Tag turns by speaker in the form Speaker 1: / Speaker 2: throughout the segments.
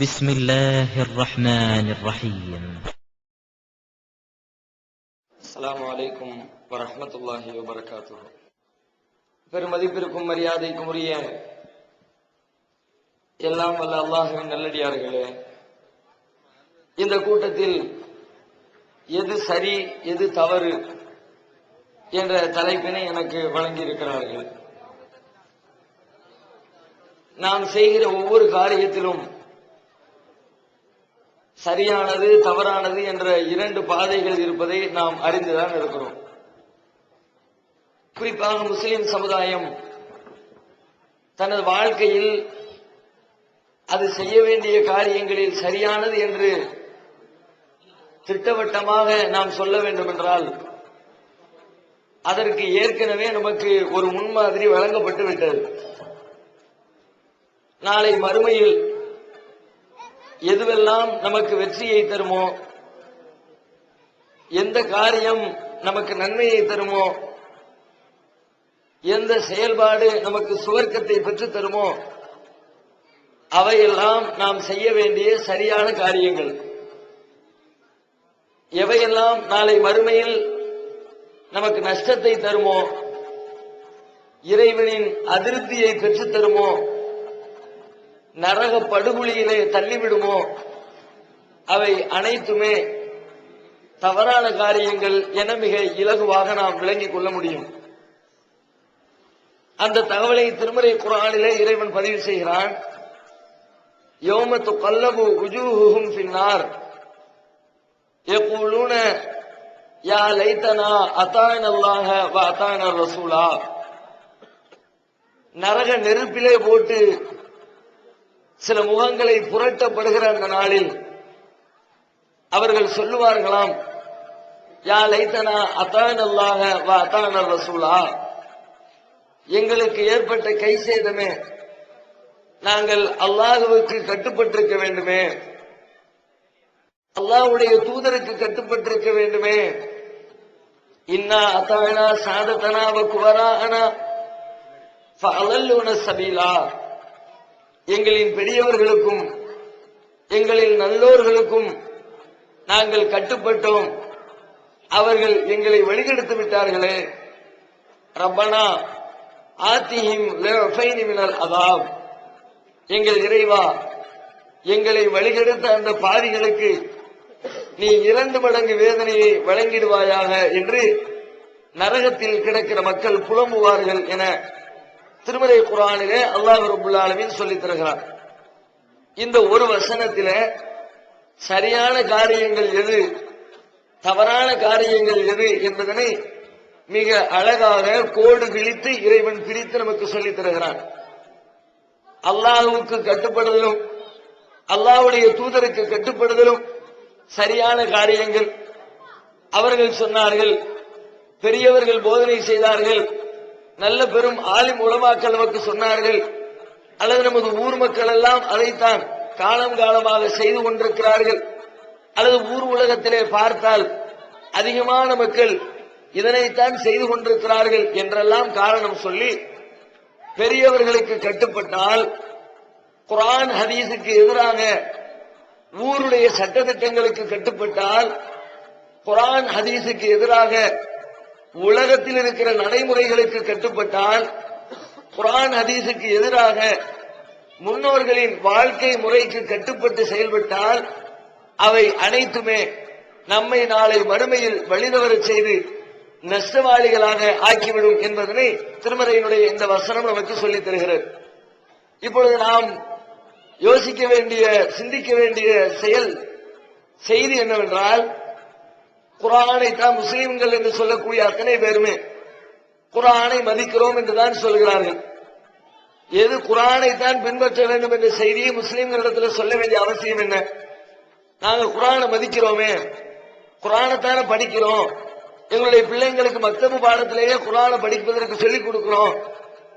Speaker 1: بسم الله الرحمن الرحيم.
Speaker 2: السلام عليكم ورحمة الله وبركاته. பெருமதிப்பிற்கும் மரியாதைக்கும் உரிய எல்லாம் வல்ல அல்லாஹ்வின் நல்லடியார்களே, இந்த கூட்டத்தில் எது சரி எது தவறு என்ற தலைப்பினை எனக்கு வழங்கியிருக்கிறார்கள். நாம் செய்கிற ஒவ்வொரு காரியத்திலும் சரியானது தவறானது என்ற இரண்டு பாதைகள் இருப்பதை நாம் அறிந்துதான் இருக்கிறோம். குறிப்பாக முஸ்லிம் சமுதாயம் தனது வாழ்க்கையில் அது செய்ய வேண்டிய காரியங்களில் சரியானது என்று திட்டவட்டமாக நாம் சொல்ல வேண்டும் என்றால் அதற்கு ஏற்கனவே நமக்கு ஒரு முன்மாதிரி வழங்கப்பட்டு விட்டது. நாளை மறுமையில் எதுவெல்லாம் நமக்கு வெற்றியை தருமோ, எந்த காரியம் நமக்கு நன்மையை தருமோ, எந்த செயல்பாடு நமக்கு சுவர்க்கத்தை பெற்று தருமோ, அவையெல்லாம் நாம் செய்ய வேண்டிய சரியான காரியங்கள். எவையெல்லாம் நாளை மறுமையில் நமக்கு நஷ்டத்தை தருமோ, இறைவனின் அதிருப்தியை பெற்று தருமோ, நரக படுகொலியிலே தள்ளிவிடுமோ, அவை அனைத்துமே தவறான காரியங்கள் என மிக இலகுவாக நாம் விளங்கிக் கொள்ள முடியும். அந்த தகவலை திருமறை குர்ஆனிலே இறைவன் பதிவு செய்கிறான். யௌம துகல்லபு உஜூஹுஹும் ஃபின்னார் யகூலூன யா லைதனா அதானல்லாஹ வ அதான ரசூலா. நரக நெருப்பிலே போட்டு சில முகங்களை புரட்டப்படுகிற அந்த நாளில் அவர்கள் சொல்லுவார்களாம், யா லைதனா அதானல்லாஹ வ அதான ரசூலா. எங்களுக்கு ஏற்பட்ட கை சேதமே, நாங்கள் அல்லாஹ்வுக்கு கட்டுப்பட்டிருக்க வேண்டுமே, அல்லாஹ்வுடைய தூதருக்கு கட்டுப்பட்டிருக்க வேண்டுமே. இன்னா அதானா சாததனா வ குவராஅனா ஃபஅலல்லுன சபீலா. எங்களின் பெரியவர்களுக்கும் எங்களின் நல்லோர்களுக்கும் நாங்கள் கட்டுப்பட்டோம், அவர்கள் எங்களை வழிகெடுத்து விட்டார்களே. ரப்பனா ஆத்திஹிம் லிஃபைனி மினல் அதாப். எங்கள் இறைவா, எங்களை வழிகெடுத்த அந்த பாவிகளுக்கு நீ 2 மடங்கு வேதனையை வழங்கிடுவாயாக என்று நரகத்தில் கிடக்கிற மக்கள் புலம்புவார்கள் என திருமறை குர்ஆனிலே அல்லாஹ் ரப்பல் ஆலமீன் சொல்லித் தருகிறார். இந்த ஒரு வசனத்திலே சரியான காரியங்கள் எது, தவறான காரியங்கள் எது என்பதனை மிக அழகாக கோடு கிழித்து இறைவன் பிரித்து நமக்கு சொல்லித் தருகிறான். அல்லாஹ்வுக்கு கட்டுப்படுதலும் அல்லாஹ்வுடைய தூதருக்கு கட்டுப்படுதலும் சரியான காரியங்கள். அவர்கள் சொன்னார்கள், பெரியவர்கள் போதனை செய்தார்கள், நல்ல பெரும் ஆலிம் உலமாக்கள் நமக்கு சொன்னார்கள், அல்லது நமது ஊர் மக்கள் எல்லாம் அதைத்தான் காலம் காலமாக செய்து கொண்டிருக்கிறார்கள், அல்லது ஊர் உலகத்திலே பார்த்தால் அதிகமான மக்கள் இதனைத்தான் செய்து கொண்டிருக்கிறார்கள் என்றெல்லாம் காரணம் சொல்லி பெரியவர்களுக்கு கட்டுப்பட்டால், குர்ஆன் ஹதீஸுக்கு எதிராக ஊருடைய சட்டத்திட்டங்களுக்கு கட்டுப்பட்டால், குர்ஆன் ஹதீஸுக்கு எதிராக உலகத்தில் இருக்கிற நடைமுறைகளுக்கு கட்டுப்பட்டால், குர்ஆன் ஹதீஸுக்கு எதிராக முன்னோர்களின் வாழ்க்கை முறைக்கு கட்டுப்பட்டு செயல்பட்டால், அவை அனைத்துமே நம்மை நாளை மறுமையில் வழிதவறச் செய்து நஷ்டவாளிகளாக ஆக்கிவிடும் என்பதனை திருமறையினுடைய இந்த வசனம் நமக்கு சொல்லித் தருகிறது. இப்பொழுது நாம் யோசிக்க வேண்டிய, சிந்திக்க வேண்டிய செய்தி என்னவென்றால், குர்ஆனை தான் முஸ்லிம்கள் என்று சொல்லக்கூடிய அத்தனை பேருமே குர்ஆனை மதிக்கிறோம் என்றுதான் சொல்கிறார்கள். எது குர்ஆனை தான் பின்பற்ற வேண்டும் என்ற செய்தியை முஸ்லிம்களிடத்தில் சொல்ல வேண்டிய அவசியம் என்ன? நாங்கள் குர்ஆனை மதிக்கிறோமே, குர்ஆனைத்தானே படிக்கிறோம், எங்களுடைய பிள்ளைங்களுக்கு மக்தபு பாடத்திலேயே குர்ஆனை படிப்பதற்கு சொல்லிக் கொடுக்கிறோம்,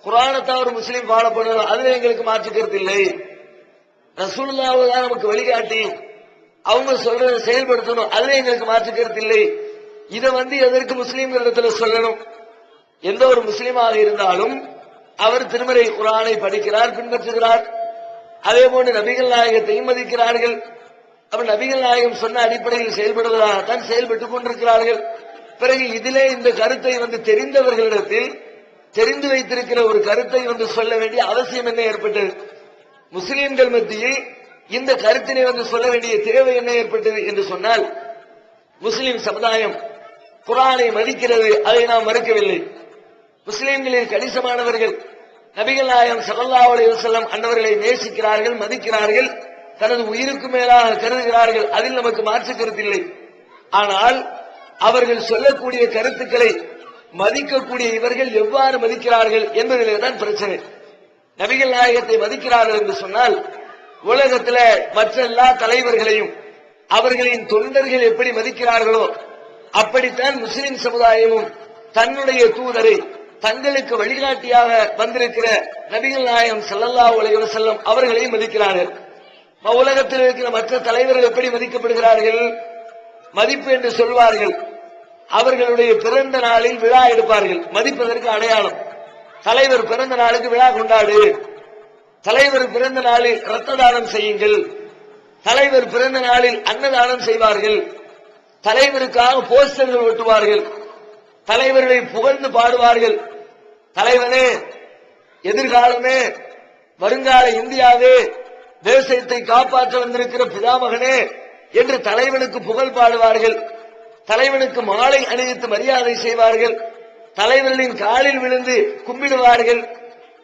Speaker 2: குர்ஆனைத்தான் ஒரு முஸ்லீம் ஃபாலோ பண்ணணும், அதுல எங்களுக்கு மாற்று கருத்து இல்லை. ரசூலுல்லாஹ் தான் நமக்கு வழிகாட்டி, அவங்க சொல்றதை செயல்படுத்தணும், அதுல எங்களுக்கு மாற்று கருத்து இல்லை. இதை எதற்கு முஸ்லீம்களிடத்துல சொல்லணும்? எந்த ஒரு முஸ்லீமாக இருந்தாலும் அவர் திருமறை குர்ஆனை படிக்கிறார், பின்பற்றுகிறார். அதே போன்று நபிகள் நாயகத்தையும் மதிக்கிறார்கள். அப்ப நபிகள் நாயகம் சொன்ன அடிப்படையில் செயல்படுவதாகத்தான் செயல்பட்டுக் கொண்டிருக்கிறார்கள். பிறகு இதிலே இந்த கருத்தை தெரிந்தவர்களிடத்தில் தெரிந்து வைத்திருக்கிற ஒரு கருத்தை சொல்ல வேண்டிய அவசியம் என்ன ஏற்பட்டது? முஸ்லிம்கள் மத்தியில் இந்த கருத்தினை சொல்ல வேண்டிய தேவை என்ன ஏற்பட்டது என்று சொன்னால், முஸ்லிம் சமுதாயம் குர்ஆனை மதிக்கிறது, அதை நாம் மறுக்கவில்லை. முஸ்லிம்களில் கணிசமானவர்கள் நபிகள் நாயகம் ஸல்லல்லாஹு அலைஹி வஸல்லம் அன்னவர்களை நேசிக்கிறார்கள், மதிக்கிறார்கள், தனது உயிருக்கு மேலாக கருதுகிறார்கள். அதில் நமக்கு மாற்று கருத்தில்லை. ஆனால் அவர்கள் சொல்லக்கூடிய கருத்துக்களை மதிக்கக்கூடிய இவர்கள் எவ்வாறு மதிக்கிறார்கள் என்பதிலே தான் பிரச்சனை. நபிகள் நாயகத்தை மதிக்கிறார்கள் என்று சொன்னால், உலகத்தில் மற்ற எல்லா தலைவர்களையும் அவர்களின் தொண்டர்கள் எப்படி மதிக்கிறார்களோ அப்படித்தான் முஸ்லிம் சமுதாயமும் தன்னுடைய தூதரை தங்களுக்கு வழிகாட்டியாக வந்திருக்கிற நபிகள் நாயகம் ஸல்லல்லாஹு அலைஹி வஸல்லம் அவர்களையும் மதிக்கிறார்கள். உலகத்தில் இருக்கிற மற்ற தலைவர்கள் எப்படி மதிக்கப்படுகிறார்கள்? மதிப்பு என்று சொல்வார்கள். அவர்களுடைய பிறந்த நாளில் விழா எடுப்பார்கள், மதிப்பதற்கு அடையாளம். தலைவர் பிறந்த நாளுக்கு விழா கொண்டாடு, தலைவர் பிறந்த நாளில் இரத்த தானம் செய்யுங்கள், தலைவர் பிறந்த நாளில் அன்னதானம் செய்வார்கள், தலைவருக்காக போஸ்டர்கள் ஒட்டுவார்கள், தலைவர்களை புகழ்ந்து பாடுவார்கள். தலைவனே, எதிர்காலமே, வருங்கால இந்தியாவே, தேசத்தை காப்பாற்ற வந்திருக்கிற பிதாமகனே என்று தலைவனுக்கு புகழ் பாடுவார்கள். தலைவனுக்கு மாலை அணிவித்து மரியாதை செய்வார்கள். தலைவர்களின் காலில் விழுந்து கும்பிடுவார்கள்.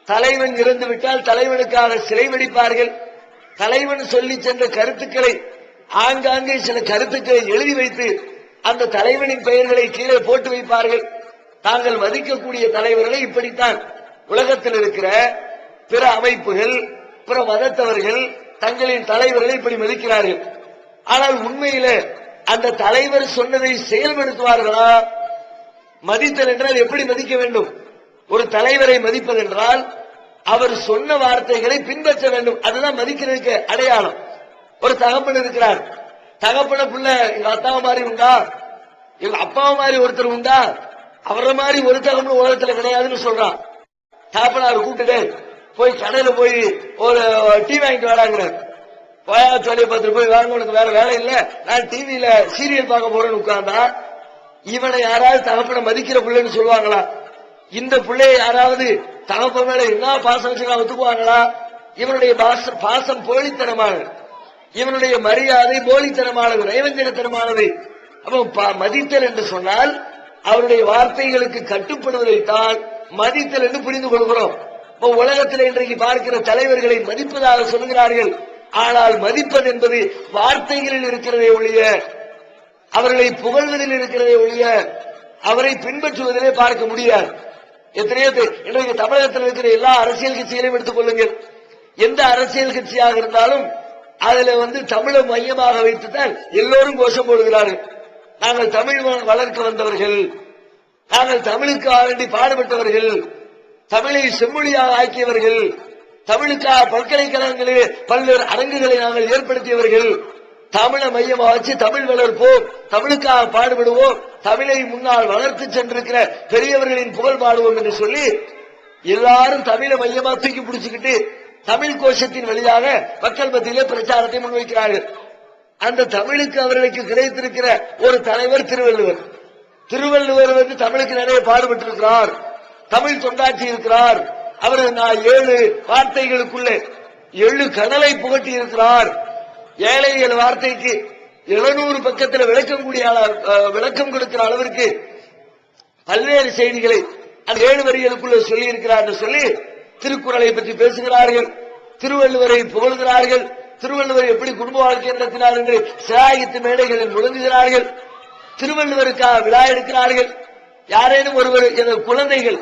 Speaker 2: தலைவன் இறந்து விட்டால் தலைவனுக்காக சிலை வெடிப்பார்கள். தலைவன் சொல்லி சென்ற கருத்துக்களை ஆங்காங்கே சில கருத்துக்களை எழுதி வைத்து அந்த தலைவனின் பெயர்களை கீழே போட்டு வைப்பார்கள். தாங்கள் மதிக்கக்கூடிய தலைவர்களை இப்படித்தான் உலகத்தில் இருக்கிற பிற அமைப்புகள், பிற மதத்தவர்கள் தங்களின் தலைவர்களை இப்படி மதிக்கிறார்கள். ஆனால் உண்மையில அந்த தலைவர் சொன்னதை செயல்படுத்துவார்களா? மதித்தல் என்றால் எப்படி மதிக்க வேண்டும்? ஒரு தலைவரை மதிப்பதென்றால் அவர் சொன்ன வார்த்தைகளை பின்பற்ற வேண்டும். அதுதான் மதிக்கிறதுக்கு அடையாளம். ஒரு தகப்பன் இருக்கிறார், தகப்பன புள்ள எங்க அத்தாவை மாதிரி உண்டா, எங்க அப்பாவை மாதிரி ஒருத்தர் உண்டா, அவரை மாதிரி ஒரு தகப்பன் உலகத்துல கிடையாதுன்னு சொல்றான். தகப்பனார் கூப்பிட்டு போய் கடையில போய் ஒரு டீ வாங்கிட்டு வராங்க. போயா சொல்லி பார்த்துட்டு போய் வாங்க, உனக்கு வேற வேலை இல்ல, நான் டிவியில சீரியல் பார்க்க போறேன்னு உட்கார்ந்தா இவனை யாராவது தகப்பனை மதிக்கிற பிள்ளைன்னு சொல்லுவாங்களா? இந்த பிள்ளைய யாராவது தகப்ப மேல என்ன பாசம் வச்சுக்கலாம் ஒத்துக்குவாங்களா? இவனுடைய பாசம் போலித்தனமானது, இவனுடைய மரியாதை போலித்தனமானது, நைவஞ்சகத்தனமானது. அப்ப மதித்தல் என்று சொன்னால் அவருடைய வார்த்தைகளுக்கு கட்டுப்படுவதைத்தான் மதித்தல் என்று புரிந்து கொள்கிறோம். உலகத்தில் இன்றைக்கு பார்க்கிற தலைவர்களை மதிப்பதாக சொல்கிறார்கள். ஆனால் மதிப்பது என்பது வார்த்தைகளில் இருக்கிறதே ஒழிய, அவர்களை புகழ்வதில் இருக்கிறதே ஒழிய அவரை பின்பற்றுவதிலே பார்க்க முடியாது. எத்தனையோ இன்றைக்கு தமிழகத்தில் இருக்கிற எல்லா அரசியல் கட்சிகளையும் எடுத்துக் கொள்ளுங்கள். எந்த அரசியல் கட்சியாக இருந்தாலும் அதுல தமிழை மையமாக வைத்துத்தான் எல்லோரும் கோஷம் போடுகிறார்கள். நாங்கள் தமிழ் வளர்க்க வந்தவர்கள், நாங்கள் தமிழுக்கு வேண்டி பாடுபட்டவர்கள், தமிழை செம்மொழியாக ஆக்கியவர்கள், தமிழுக்காக பல்கலைக்கழகங்களில் பல்வேறு அரங்குகளை நாங்கள் ஏற்படுத்தியவர்கள், தமிழை மையமாக வச்சு தமிழ் வளர்ப்போம், தமிழுக்காக பாடுபடுவோம், தமிழை முன்னால் வளர்த்து சென்றிருக்கிற பெரியவர்களின் புகழ் பாடுவோம் என்று சொல்லி எல்லாரும் தமிழை மையமா தூக்கி பிடிச்சுக்கிட்டு தமிழ் கோஷத்தின் வழியாக மக்கள் மத்தியிலே பிரச்சாரத்தை முன்வைக்கிறார்கள். அந்த தமிழுக்கு அவர்களுக்கு கிடைத்திருக்கிற ஒரு தலைவர் திருவள்ளுவர். திருவள்ளுவர் தமிழுக்கு நிறைய பாடுபட்டிருக்கிறார், தமிழ் தொண்டாற்றி இருக்கிறார். அவர் 7 வார்த்தைகளுக்குள்ளே 7 கடலை புகட்டி இருக்கிறார். 7 வார்த்தைக்கு 700 பக்கத்தில் விளக்கம் கொடுக்கிற அளவிற்கு பல்வேறு செய்திகளை அந்த 7 வரிகளுக்குள்ள சொல்லி இருக்கிறார் என்று சொல்லி திருக்குறளை பற்றி பேசுகிறார்கள், திருவள்ளுவரை புகழ்கிறார்கள், திருவள்ளுவர் எப்படி குடும்ப வாழ்க்கை நடத்தினார் என்று சிராயத்து மேடைகளில் முழங்குகிறார்கள், திருவள்ளுவருக்காக விழா எடுக்கிறார்கள். யாரேனும் ஒருவர் குழந்தைகள்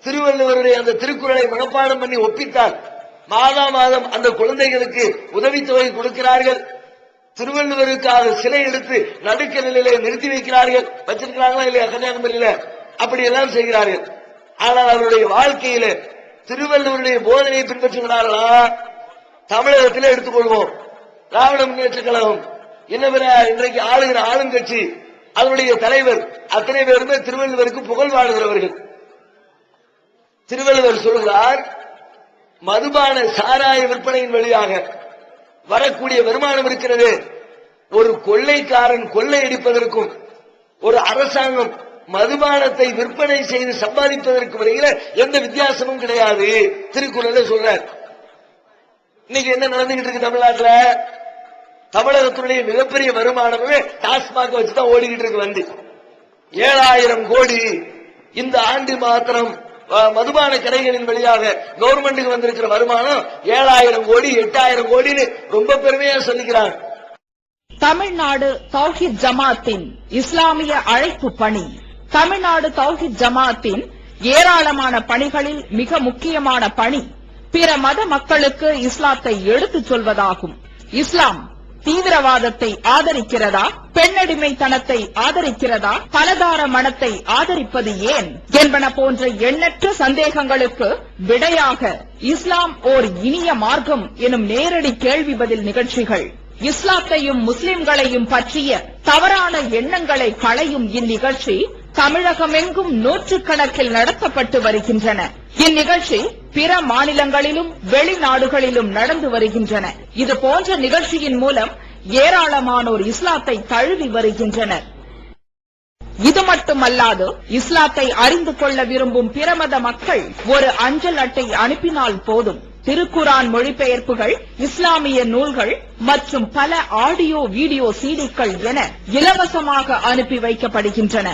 Speaker 2: திருவள்ளுவருடைய அந்த திருக்குறளை மனப்பாடம் பண்ணி ஒப்பித்தால் மாதம் அந்த குழந்தைகளுக்கு உதவித்தொகை கொடுக்கிறார்கள். திருவள்ளுவருக்காக சிலை எடுத்து நடுக்க நிலையில நிறுத்தி வைக்கிறார்கள். வச்சிருக்கிறாங்களா இல்லையா கன்னியாகுமரியில? அப்படி எல்லாம் செய்கிறார்கள். ஆனால் அவருடைய வாழ்க்கையில திருவள்ளுவருடைய போதனையை பின்பற்றுகிறார்களா? தமிழகத்தில் எடுத்துக்கொள்வோம். திராவிட முன்னேற்ற கழகம் என்ன இன்றைக்கு ஆளுகிற ஆளுங்கட்சி, அதனுடைய தலைவர் அத்தனை பேருமே திருவள்ளுவருக்கு புகழ் பாடுகிறவர்கள். திருவள்ளுவர் சொல்கிறார், மதுபான சாராய விற்பனையின் வழியாக வரக்கூடிய வருமானம் இருக்கிறது. ஒரு கொள்ளைக்காரன் கொள்ளையடிப்பதற்கும் ஒரு அரசாங்கம் மதுபானத்தை விற்பனை செய்து சம்பாதிப்பதற்கு வரையில எந்த வித்தியாசமும் கிடையாது. திருக்குறள்ல சொல்றார். இன்னைக்கு என்ன நடந்துகிட்டு இருக்கு தமிழ்நாட்டில்? தமிழகத்தினுடைய மிகப்பெரிய வருமானமே டாஸ்மாக் வச்சுதான் ஓடிக்கிட்டு இருக்கு. வந்து 7000 கோடி இந்த ஆண்டு மாத்திரம் மதுபான கடைகளின் வழியாக கவர்மெண்ட்டுக்கு வந்திருக்கிற வருமானம் 7000 கோடி 8000 கோடின்னு ரொம்ப பெருமையா சொல்லிக்கிறாங்க.
Speaker 3: தமிழ்நாடு தௌஹீத் ஜமாத்தின் இஸ்லாமிய அழைப்பு பணி. தமிழ்நாடு தௌஹீத் ஜமாத்தின் ஏராளமான பணிகளில் மிக முக்கியமான பணி பிற மத மக்களுக்கு இஸ்லாத்தை எடுத்துச் சொல்வதாகும். இஸ்லாம் தீவிரவாதத்தை ஆதரிக்கிறதா, பெண்ணடிமைத்தனத்தை ஆதரிக்கிறதா, பலதார மனத்தை ஆதரிப்பது ஏன் என்பன போன்ற எண்ணற்ற சந்தேகங்களுக்கு விடையாக இஸ்லாம் ஓர் இனிய மார்க்கம் எனும் நேரடி கேள்வி பதில் நிகழ்ச்சிகள், இஸ்லாத்தையும் முஸ்லிம்களையும் பற்றிய தவறான எண்ணங்களை களையும் இந்நிகழ்ச்சி தமிழகமெங்கும் நூற்றுக்கணக்கில் நடத்தப்பட்டு வருகின்றன. இந்நிகழ்ச்சி பிற மாநிலங்களிலும் வெளிநாடுகளிலும் நடந்து வருகின்றன. இது போன்ற நிகழ்ச்சியின் மூலம் ஏராளமானோர் இஸ்லாத்தை தழுவி வருகின்றனர். இது மட்டுமல்லாது இஸ்லாத்தை அறிந்து கொள்ள விரும்பும் பிற மத மக்கள் ஒரு அஞ்சல் அட்டை அனுப்பினால் போதும், திருக்குரான் மொழிபெயர்ப்புகள், இஸ்லாமிய நூல்கள் மற்றும் பல ஆடியோ வீடியோ சீடிக்கள் என இலவசமாக அனுப்பி வைக்கப்படுகின்றன.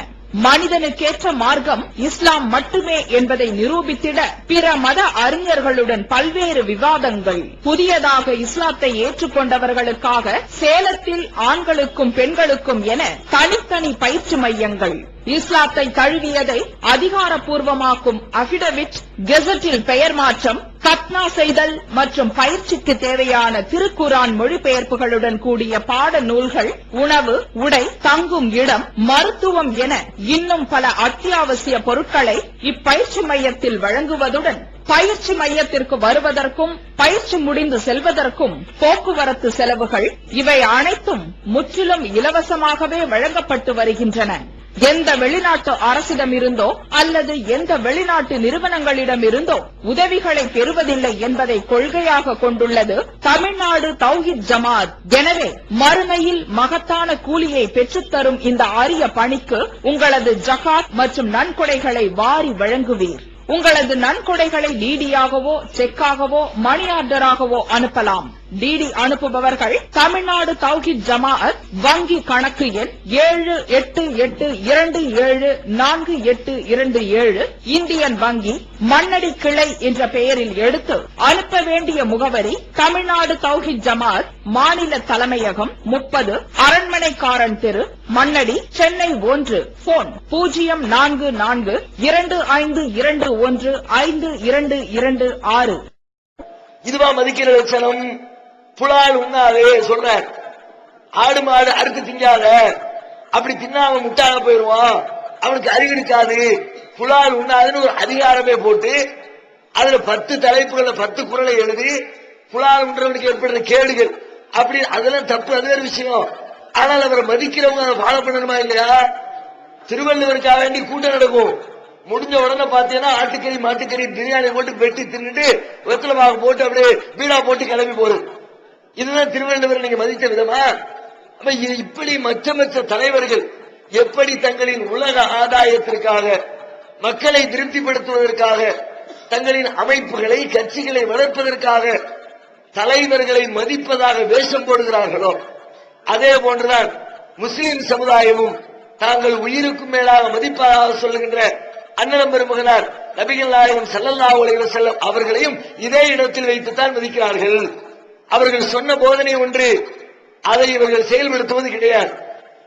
Speaker 3: மனிதனுக்கேற்ற மார்க்கம் இஸ்லாம் மட்டுமே என்பதை நிரூபித்திட பிற மத அறிஞர்களுடன் பல்வேறு விவாதங்கள். புதியதாக இஸ்லாத்தை ஏற்றுக்கொண்டவர்களுக்காக சேலத்தில் ஆண்களுக்கும் பெண்களுக்கும் என தனித்தனி பயிற்சி மையங்கள். இஸ்லாத்தை தழுவியதை அதிகாரப்பூர்வமாக்கும் அபிடவிட், கெசட்டில் பெயர் மாற்றம், கத்னா செய்தல் மற்றும் பயிற்சிக்கு தேவையான திருக்குரான் மொழிபெயர்ப்புகளுடன் கூடிய பாட நூல்கள், உணவு, உடை, தங்கும் இடம், மருத்துவம் என இன்னும் பல அத்தியாவசிய பொருட்களை இப்பயிற்சி மையத்தில் வழங்குவதுடன் பயிற்சி மையத்திற்கு வருவதற்கும் பயிற்சி முடிந்து செல்வதற்கும் போக்குவரத்து செலவுகள் இவை அனைத்தும் முற்றிலும் இலவசமாகவே வழங்கப்பட்டு வருகின்றன. எந்த வெளிநாட்டு அரசிடமிருந்தோ அல்லது எந்த வெளிநாட்டு நிறுவனங்களிடமிருந்தோ உதவிகளை பெறுவதில்லை என்பதை கொள்கையாக கொண்டுள்ளது தமிழ்நாடு தௌஹீத் ஜமாத். எனவே மறுமையில் மகத்தான கூலியை பெற்றுத்தரும் இந்த அரிய பணிக்கு உங்களது ஜகாத் மற்றும் நன்கொடைகளை வாரி வழங்குவீர். உங்களது நன்கொடைகளை டிடியாகவோ செக்காகவோ மணி ஆர்டராகவோ அனுப்பலாம். டிடி அனுப்புபவர்கள் தமிழ்நாடு தௌஹீத் ஜமாஅத் வங்கி கணக்கு எண் 7828274827 இந்தியன் வங்கி மண்ணடி கிளை என்ற பெயரில் எடுத்து அனுப்ப வேண்டிய முகவரி தமிழ்நாடு தௌஹீத் ஜமாஅத் மாநில தலைமையகம் 30 அரண்மனைக்காரன் தெரு, மண்ணடி, சென்னை 1. போன் 044225215226.
Speaker 2: இதுவா மதிக்கிற லட்சணம்? புலால் உண்ணாதே சொல்றார். ஆடு மாடு அறுத்து திங்காத, அப்படி தின்னா அவன் முட்டாக போயிருவான், அவனுக்கு அறிவு இருக்காது. புலால் உண்ணாதுன்னு ஒரு அதிகாரமே போட்டு அதுல 10 தலைப்புகளை 10 குறளை எழுதி புலால் உண்றவனுக்கு ஏற்படுற கேடுகள் அப்படி அதெல்லாம் தப்பு, அது வேறு விஷயம். ஆனால் அவரை மதிக்கிறவங்க அதை ஃபாலோ பண்ணணுமா இல்லையா? திருவள்ளுவருக்காக வேண்டி கூட்டம் நடக்கும். முடிஞ்ச உடனே பாத்தீங்கன்னா ஆட்டுக்கறி மாட்டுக்கறி பிரியாணி போட்டு வெட்டி தின்னுட்டு வெத்தலமாக போட்டு அப்படியே வீணா போட்டு கிளம்பி போறது. இதுதான் திருவள்ளுவர் நீங்க மதித்த விதமா? இப்படி மற்ற தலைவர்கள் எப்படி தங்களின் உலக ஆதாயத்திற்காக, மக்களை திருப்திப்படுத்துவதற்காக, தங்களின் அமைப்புகளை கட்சிகளை வளர்ப்பதற்காக தலைவர்களை மதிப்பதாக வேஷம் போடுகிறார்களோ அதே போன்றுதான் முஸ்லிம் சமுதாயமும் தாங்கள் உயிருக்கும் மேலாக மதிப்பதாக சொல்லுகின்ற அண்ணலம் பெருமகனார் நபிகள் நாயகம் ஸல்லல்லாஹு அலைஹி வஸல்லம் அவர்களையும் இதே இடத்தில் வைத்துத்தான் மதிக்கிறார்கள். அவர்கள் சொன்ன போதனை ஒன்று, அதை இவர்கள் செயல்படுத்துவது கிடையாது,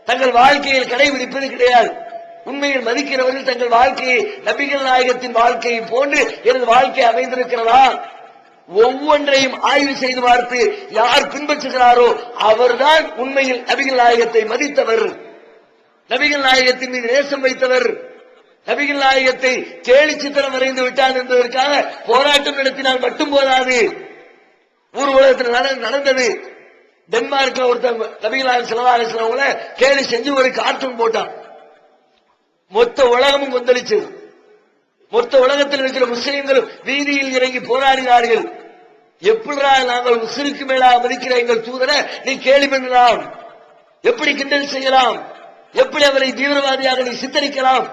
Speaker 2: தங்கள் வாழ்க்கையில் கடைபிடிப்பது கிடையாது. உண்மையில் மதிக்கிறவர்கள் தங்கள் வாழ்க்கையை நபிகள் நாயகத்தின் வாழ்க்கையை போன்று எனது வாழ்க்கை அமைந்திருக்கிறதா ஒவ்வொன்றையும் ஆய்வு செய்து பார்த்து யார் பின்பற்றுகிறாரோ அவர்தான் உண்மையில் நபிகள் நாயகத்தை மதித்தவர், நபிகள் நாயகத்தின் மீது நேசம் வைத்தவர். நபிகள் நாயகத்தை கேலி சித்திரம் வரைந்து விட்டான் என்பதற்காக போராட்டம் நடத்தினால் மட்டும் போதாது. ஊர் உலகத்தில் நடந்தது. டென்மார்க்ல ஒருத்தர் நபிகள் நாயகம் ஸல்லல்லாஹு அலைஹி வஸல்லம் கேலி செஞ்சு ஒரு கார்ட்டூன் போட்டான். மொத்த உலகமும் கொந்தளிச்சது. மொத்த உலகத்தில் இருக்கிற முஸ்லிம்களும் வீதியில் இறங்கி போராடினார்கள். எப்படிடா நாங்கள் உசிருக்கு மேலாக மதிக்கிற எங்கள் தூதரை நீ கேலி பண்ணலாம், எப்படி கிண்டல் செய்யலாம், எப்படி அவரை தீவிரவாதியாக நீ சித்தரிக்கலாம்,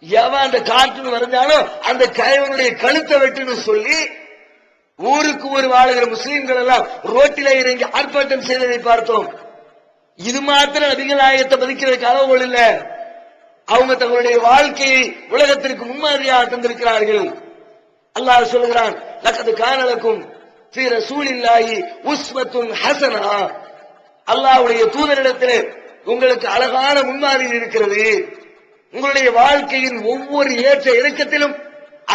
Speaker 2: எவன் அந்த கார்ட்டூன் வரைஞ்சாலும் அந்த கயவனுடைய கழுத்தை வெட்டுன்னு சொல்லி ஊருக்கு ஒரு வாழுகிற முஸ்லிம்கள் எல்லாம் ரோட்டில இறங்கி ஆர்ப்பாட்டம் செய்ததை பார்த்தோம். இது மாத்திரம் நபிகள் நாயகத்தை மதிக்கிறதுக்கு அளவுகள் இல்ல, அவங்க தங்களுடைய வாழ்க்கையை உலகத்திற்கு முன்மாதிரியாக தந்திருக்கிறார்கள். அல்லாஹ் சொல்கிறான், லக்கது கானலக்கும் ஃபீ ரசூலில்லாஹி உஸ்வத்துன் ஹஸனா, அல்லாஹ்வுடைய தூதரிடத்தில் உங்களுக்கு அழகான முன்மாதிரி இருக்கிறது. உங்களுடைய வாழ்க்கையின் ஒவ்வொரு ஏற்ற இறக்கத்திலும்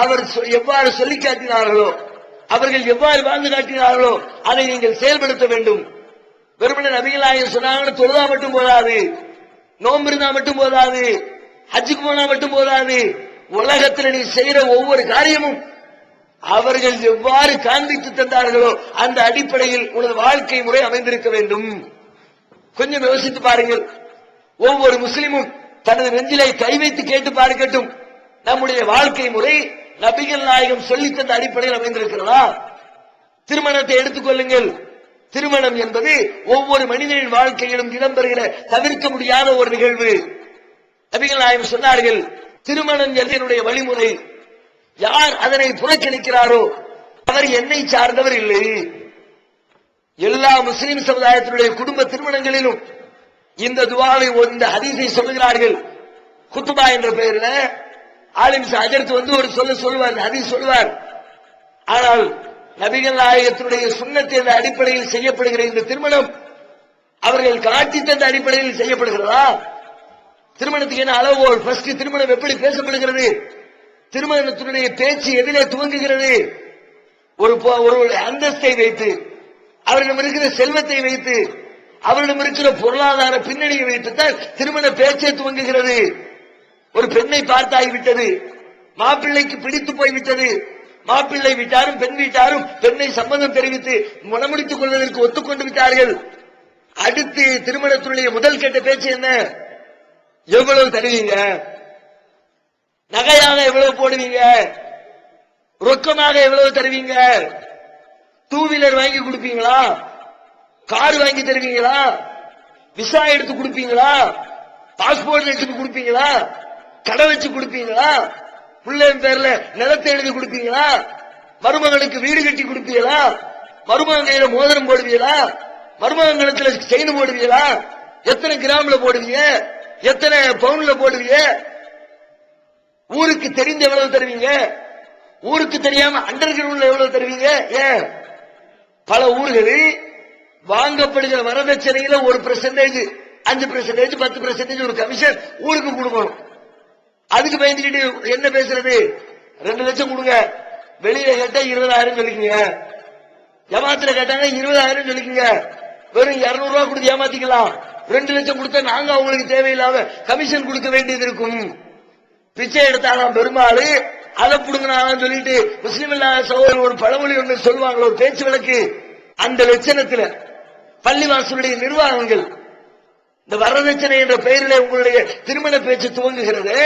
Speaker 2: அவர் எவ்வாறு சொல்லி காட்டினார்களோ, அவர்கள் எவ்வாறு வாழ்ந்து காட்டினார்களோ அதை நீங்கள் செயல்படுத்த வேண்டும். வெறுமனே நபிகள் நாயகம் சொன்னாங்கன்னு தொழுதா மட்டும் போதாது, நோன்பு இருந்தா மட்டும் போதாது, ஹஜ்ஜுக்கு போனா மட்டும் போதாது, உலகத்தில் நீ செய்யற ஒவ்வொரு காரியமும் அவர்கள் எவ்வாறு காண்பித்து தந்தார்களோ அந்த அடிப்படையில் உனது வாழ்க்கை முறை அமைந்திருக்க வேண்டும். கொஞ்சம் யோசித்து பாருங்கள். ஒவ்வொரு முஸ்லிமும் தனது நெஞ்சிலை கை வைத்து கேட்டு பார்க்கட்டும், நம்முடைய வாழ்க்கை முறை நபிகள் நாயகம் சொல்லி தந்த அடிப்படையில் அமைந்திருக்கிறதா? திருமணத்தை எடுத்துக் கொள்ளுங்கள். திருமணம் என்பது ஒவ்வொரு மனிதனின் வாழ்க்கையிலும் இடம்பெறுகிற தவிர்க்க முடியாத ஒரு நிகழ்வு. நபிகள் நாயகம் சொன்னார்கள், திருமணம் என்னுடைய வழிமுறை, யார் அதனை புறக்கணிக்கிறாரோ அவர் என்னை சார்ந்தவர் இல்லை. எல்லா முஸ்லிம் சமுதாயத்தினுடைய குடும்ப திருமணங்களிலும் இந்த துவாவை, இந்த ஹதீஸை சொல்லுகிறார்கள். குத்துபா என்ற பெயரில் ஆலிம் அஜர்த்து வந்து ஒரு சொல்லுவார், ஹதீஸ் சொல்லுவார். ஆனால் நபிகள் நாயகத்தினுடைய சுன்னத் என்ற அடிப்படையில் செய்யப்படுகிற இந்த திருமணம் அவர்கள் காட்டி தந்த அடிப்படையில் செய்யப்படுகிறதா? திருமணத்துக்கு என்ன அளவுகோல்? ஃபர்ஸ்ட் திருமணம் எப்படி பேசப்படுகிறது? திருமணத்தினுடைய பேச்சு எதிலே துவங்குகிறது? ஒரு அந்தஸ்தை வைத்து, அவரிடம் இருக்கிற செல்வத்தை வைத்து, அவரிடம் இருக்கிற பொருளாதார பின்னணியை வைத்துத்தான் திருமண பேச்சை துவங்குகிறது. ஒரு பெண்ணை பார்த்தாகிவிட்டது, மாப்பிள்ளைக்கு பிடித்து போய்விட்டது, மாப்பிள்ளை வீட்டாரும் பெண் வீட்டாரும் பெண்ணை சம்மதம் தெரிவித்து மனமுடித்துக் கொள்வதற்கு ஒத்துக்கொண்டு விட்டார்கள். அடுத்து திருமணத்தினுடைய முதல் கேட்ட பேச்சு என்ன? எவ்வளவு தருவீங்க, நகையாக எவ்வளவு போடுவீங்க, ரொக்கமாக எவ்வளவு தருவீங்க, டூ வீலர் வாங்கி கொடுப்பீங்களா, கார் வாங்கி தருவீங்களா, விசா எடுத்து கொடுப்பீங்களா, பாஸ்போர்ட் எடுத்து கொடுப்பீங்களா, கடை வச்சு கொடுப்பீங்களா, பிள்ளையின் பேர்ல நிலத்தை எழுதி கொடுப்பீங்களா, மருமகனுக்கு வீடு கட்டி கொடுப்பீங்களா, மருமகன் கையில மோதிரம் போடுவீங்களா, மருமகங்களுக்கு செயின் போடுவீங்களா, எத்தனை கிராம்ல போடுவீங்க, எத்தனை பவுன்ல போடுவீங்க, ஊருக்கு தெரிந்து எவ்வளவு தருவீங்க, ஊருக்கு தெரியாம அண்டர் கிரவுண்ட்ல எவ்வளவு தருவீங்க? ஏன் பல ஊர்களில் வாங்கப்படுகிற வரதட்சணையில ஒரு %, 5%, 10% ஒரு கமிஷன் ஊருக்கு கொடுக்கணும். அதுக்கு பயந்துக்கிட்டு என்ன பேசுறது? 2 லட்சம் கொடுங்க, வெளியில கேட்டா 20,000 சொல்லிக்கீங்க, ஜமாத்துல கேட்டாங்க 20,000 சொல்லிக்கீங்க, வெறும் 200 ரூபாய் கொடுத்து ஏமாத்திக்கலாம். 2 லட்சம் கொடுத்தா நாங்க அவங்களுக்கு தேவையில்லாம கமிஷன் கொடுக்க வேண்டியது இருக்கும். பிச்சை எடுத்தாலும் பெருமாள் அதை புடுங்கினாலும் சொல்லிட்டு முஸ்லிம் இல்லாத சகோதரர் ஒரு பழமொழி ஒன்று சொல்லுவாங்க, ஒரு பேச்சு வழக்கு. அந்த லட்சணத்துல பள்ளிவாசலுடைய நிர்வாகங்கள் இந்த வரதட்சணை என்ற பெயரில் உங்களுடைய திருமண பேச்சு துவங்குகிறது.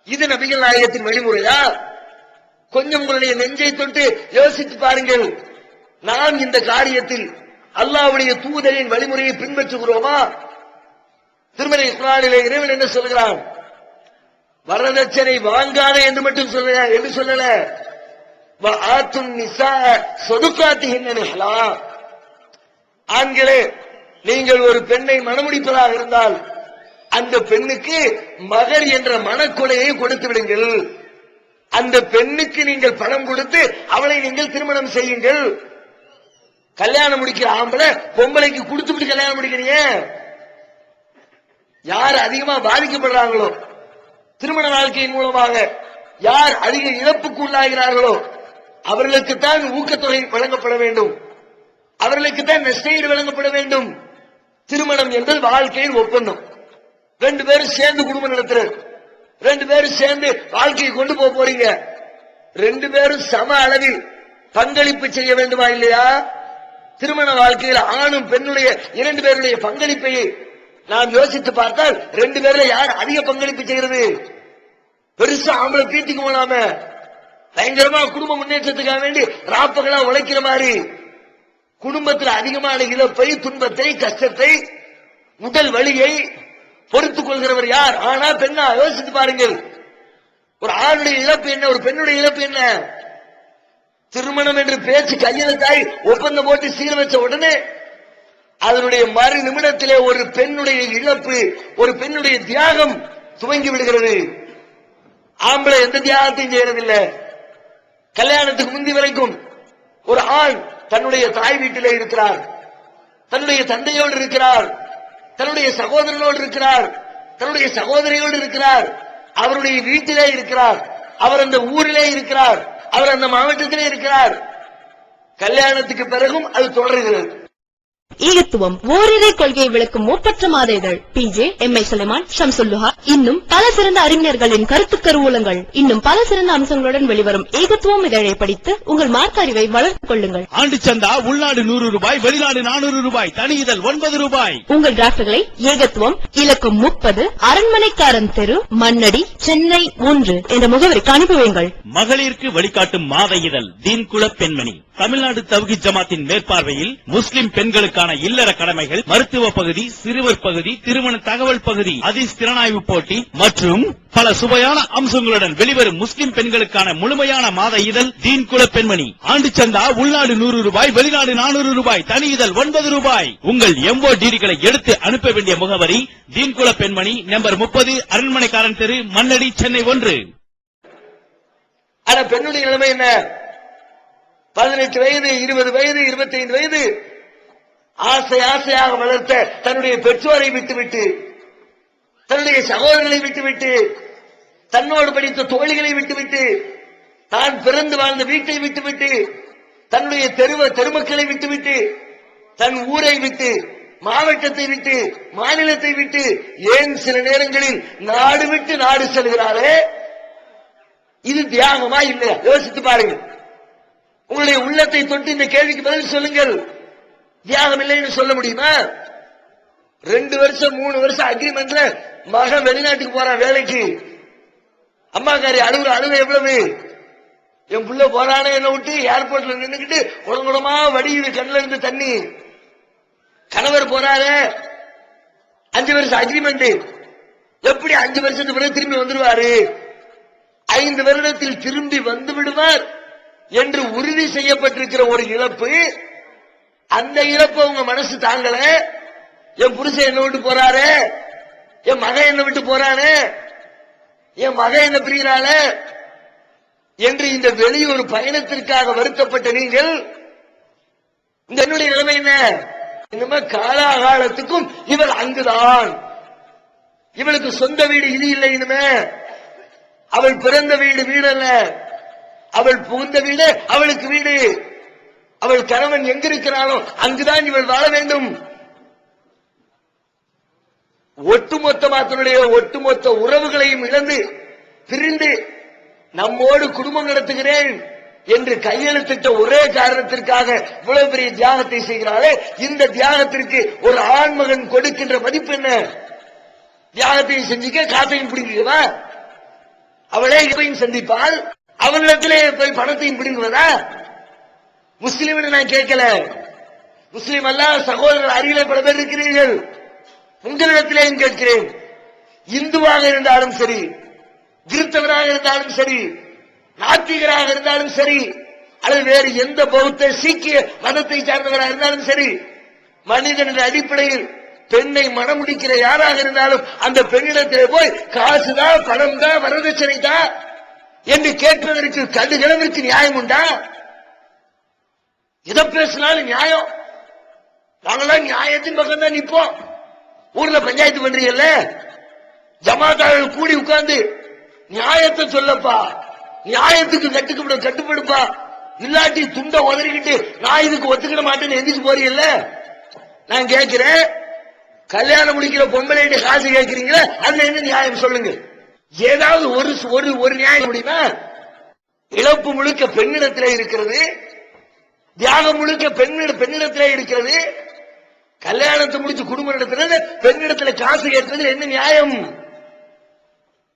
Speaker 2: இது நபிகள் நாயகத்தின் வழிமுறையா? கொஞ்சம் உங்களுடைய நெஞ்சை தொட்டு யோசித்து பாருங்கள். நாம் இந்த காரியத்தில் அல்லாஹ்வுடைய தூதரின் வழிமுறையை பின்பற்றுகிறோமா? திருமலை குர்ஆனிலே இறைவன் என்ன சொல்கிறான்? வரதட்சணை வாங்காத என்று மட்டும் சொல்லல, ஆண்களே, நீங்கள் ஒரு பெண்ணை மணமுடிப்பதாக இருந்தால் அந்த பெண்ணுக்கு மகர் என்ற மனக்கொடையை கொடுத்து விடுங்கள். அந்த பெண்ணுக்கு நீங்கள் பணம் கொடுத்து அவளை நீங்கள் திருமணம் செய்யுங்கள். கல்யாணம் முடிக்கிற ஆம்பளை பொம்பளைக்கு கொடுத்துட்டு கல்யாணம் முடிக்கிறீங்க. யார் அதிகமா பாதிக்கப்படுறாங்களோ, திருமண வாழ்க்கையின் மூலமாக யார் அதிக இழப்புக்கு உள்ளாகிறார்களோ அவர்களுக்குத்தான் ஊக்கத்தொகை வழங்கப்பட வேண்டும், அவர்களுக்குத்தான் நஷ்டஈடு வழங்கப்பட வேண்டும். திருமணம் என்பது வாழ்க்கையில் ஒப்பந்தம். 2 பேரும் சேர்ந்து குடும்பம் நடத்துறது, 2 பேரும் சேர்ந்து வாழ்க்கையை கொண்டு போக போறீங்க. 2 பேரும் சம அளவில் பங்களிப்பு செய்ய வேண்டுமா இல்லையா? திருமண வாழ்க்கையில் ஆணும் பெண்ணுடைய 2 பேருடைய பங்களிப்பை நாம் யோசித்து பார்த்தால் 2 பேர்ல யார் அதிக பங்களிப்பு செய்கிறது? பெருசா ஆம்பளை பீத்திக்கு போனாம பயங்கரமா குடும்ப முன்னேற்றத்துக்காக வேண்டி ராப்பகளா உழைக்கிற மாதிரி குடும்பத்தில் அதிகமான இழப்பை, துன்பத்தை, கஷ்டத்தை, உடல் வலியை பொறுத்துக் கொள்கிறவர் யார்? ஆனா பெண்ணா? யோசித்து பாருங்கள். ஒரு ஆணுடைய இழப்பு என்ன, ஒரு பெண்ணுடைய இழப்பு என்ன? திருமணம் என்று பேச்சு கையெழுத்தாய் ஒப்பந்தம் போட்டு சீர வச்ச உடனே அதனுடைய மறு நிமிடத்திலே ஒரு பெண்ணுடைய இழப்பு, ஒரு பெண்ணுடைய தியாகம் துவங்கி விடுகிறது. ஆம்பளை எந்த தியாகத்தையும் செய்யறதில்லை. கல்யாணத்துக்கு முந்தி வரைக்கும் ஒரு ஆண் தன்னுடைய தாய் வீட்டிலே இருக்கிறார், தன்னுடைய தந்தையோடு இருக்கிறார், தன்னுடைய சகோதரனோடு இருக்கிறார், தன்னுடைய சகோதரியோடு இருக்கிறார், அவருடைய வீட்டிலே இருக்கிறார், அவர் அந்த ஊரிலே இருக்கிறார், அவர் அந்த மாவட்டத்திலே இருக்கிறார். கல்யாணத்துக்கு பிறகும் அது தொடர்கிறது.
Speaker 4: ஈகத்துவம் ஓரிரை கொள்கையை விளக்கும் ஒப்பற்ற மாத இதழ் PJ, MI சுலைமான், ஷம்சுல்லுஹா, இன்னும் பல சிறந்த அறிஞர்களின் கருத்து கருவூலங்கள், இன்னும் பல சிறந்த அம்சங்களுடன் வெளிவரும் ஈகத்துவம் இதழை படித்து உங்கள் மார்க்க அறிவை வளர்த்துக் கொள்ளுங்கள்.
Speaker 5: ஆண்டு சந்தா உள்நாடு 100 ரூபாய், வெளிநாடு 400 ரூபாய், தனி இதழ் 9 ரூபாய்.
Speaker 4: உங்கள் டிராப்ட்களை ஏகத்துவம், இலக்கம் 30, அரண்மனைக்காரன் தெரு, மண்ணடி, சென்னை 1 என்ற முகவரிக்கு அனுப்புவீங்கள்.
Speaker 5: மகளிருக்கு வழிகாட்டும் மாத இதழ் தீன்குல பெண்மணி, தமிழ்நாடு தவ்ஹீத் ஜமாத்தின் மேற்பார்வையில் முஸ்லிம் பெண்களுக்கான இல்லற கடமைகள், மருத்துவ பகுதி, சிறுவர் பகுதி, திருமண தகவல் பகுதி, ஹதீஸ் திறனாய்வு போட்டி மற்றும் பல சுவையான அம்சங்களுடன் வெளிவரும் முஸ்லிம் பெண்களுக்கான முழுமையான மாத இதழ் தீன்குல பெண்மணி. ஆண்டு சந்தா உள்நாடு 100 ரூபாய், வெளிநாடு 400 ரூபாய், தனி இதழ் 9 ரூபாய். உங்கள் MODகளை எடுத்து அனுப்ப வேண்டிய முகவரி தீன்குல பெண்மணி, நம்பர் 30, அரண்மனைக்காரன் தெரு, மண்ணடி, சென்னை 1.
Speaker 2: ஆனா பெண்ணுடைய நிலைமை என்ன? 18 வயது, 20 வயது, 25 வயது ஆசையாக வளர்த்த தன்னுடைய பெற்றோரை விட்டுவிட்டு, தன்னுடைய சகோதரர்களை விட்டுவிட்டு, தன்னோடு படித்த தோழிகளை விட்டுவிட்டு, தான் பிறந்து வாழ்ந்த வீட்டை விட்டுவிட்டு, தன்னுடைய தெருமக்களை விட்டுவிட்டு, தன் ஊரை விட்டு, மாவட்டத்தை விட்டு, மாநிலத்தை விட்டு, ஏன் சில நேரங்களில் நாடு விட்டு நாடு செல்கிறாரே, இது தியாகமா இல்லையா? யோசித்து பாருங்க. உங்களுடைய உள்ளத்தை தொட்டு இந்த கேள்விக்கு பதில் சொல்லுங்கள். தியாகம் இல்லைன்னு சொல்ல முடியுமா? 2 வருஷம் 3 வருஷம் அக்ரிமெண்ட்ல மகன் வெளிநாட்டுக்கு போறான் வேலைக்கு. அம்மாக்காரி அழுவ எவ்வளவு? என் புள்ள போறானே என்ன விட்டு ஏர்போர்ட்ல நின்னுக்கிட்டு குடங்குடமா வடியுது கண்ணுல இருந்து தண்ணி. கணவர் போறாரு, 5 வருஷம் அக்ரிமெண்ட். எப்படி 5 வருஷத்துக்கு பிறகு திரும்பி வந்துருவாரு? 5 வருடத்தில் திரும்பி வந்து விடுவார் என்று உறுதி செய்யப்பட்டிருக்கிற ஒரு இழப்பு. அந்த இழப்பு உங்க மனசு தாங்கல. என் புருஷன் என்ன விட்டு போறாரு, என் மகன் என்ன விட்டு போறானே, என் மகன் என்ன பிரிகிறாள என்று இந்த வெளியூர் பயணத்திற்காக வருத்தப்பட்ட நீங்கள், இந்த என்னுடைய நிலைமை என்ன? இனிமே காலாகாலத்துக்கும் இவள் அங்குதான். இவளுக்கு சொந்த வீடு இது இல்லை. இனிமே அவள் பிறந்த வீடு வீடல்ல, அவள் புகுந்த வீடு அவளுக்கு வீடு. அவள் கணவன் எங்கிருக்கிறானோ அங்குதான் இவள் வாழ வேண்டும். ஒட்டுமொத்த உறவுகளையும் இழந்து பிரிந்து நம்மோடு குடும்பம் நடத்துகிறேன் என்று கையெழுத்திட்ட ஒரே காரணத்திற்காக இவ்வளவு பெரிய தியாகத்தை செய்கிறாளே, இந்த தியாகத்திற்கு ஒரு ஆண்மகன் கொடுக்கின்ற மதிப்பு என்ன? தியாகத்தையும் செஞ்சுக்க, காசையும் பிடிக்கிறதா? அவளே இவையும் சந்திப்பால் அவளிடத்திலே போய் பணத்தையும் பிடுங்குவதா? முஸ்லீம் நான் கேட்கல, முஸ்லீம் அல்ல சகோதரர் அருகிலே பல பேர் இருக்கிறீர்கள். உங்களிடத்திலேயும் கேட்கிறேன், இந்துவாக இருந்தாலும் சரி, கிறிஸ்தவராக இருந்தாலும் சரி, நாத்திகராக இருந்தாலும் சரி, அல்லது வேறு எந்த பௌத்த சீக்கிய மதத்தை சார்ந்தவராக இருந்தாலும் சரி, மனிதன் என்ற அடிப்படையில் பெண்ணை மணமுடிக்கிற யாராக இருந்தாலும் அந்த பெண்ணிடத்திலே போய் காசுதான், பணம் தான், வரதட்சணை தான் என்று கேட்பதற்கு கடுகளவிற்கு நியாயம் உண்டா? எதை பேசினாலும் நியாயம். நாங்களாம் நியாயத்தின் பக்கம் தான் நிற்போம். ஊர்ல பஞ்சாயத்து பண்றீங்கல்ல, ஜமாத்தாளர்கள் கூடி உட்கார்ந்து நியாயத்தை சொல்லப்பா, நியாயத்துக்கு கட்டுப்படுப்பா, இல்லாட்டி துண்டை உதறிக்கிட்டு நான் இதுக்கு ஒத்துக்கிட மாட்டேன்னு எந்திரிச்சு போறீங்கல்ல. நான் கேட்கிறேன், கல்யாணம் முடிக்கிற பொம்பளை காசு கேட்கிறீங்களா, அதுல என்ன நியாயம் சொல்லுங்க? ஏதாவது ஒரு நியாயம் முடியுமா? இழப்பு முழுக்க பெண்ணிடத்திலே இருக்கிறது, தியாகம் முழுக்க பெண்ணிடத்திலே இருக்கிறது. கல்யாணத்தை முடிச்சு குடும்ப நடத்துறது பெண்ணிடத்துல காசு கேட்கிறது என்ன நியாயம்?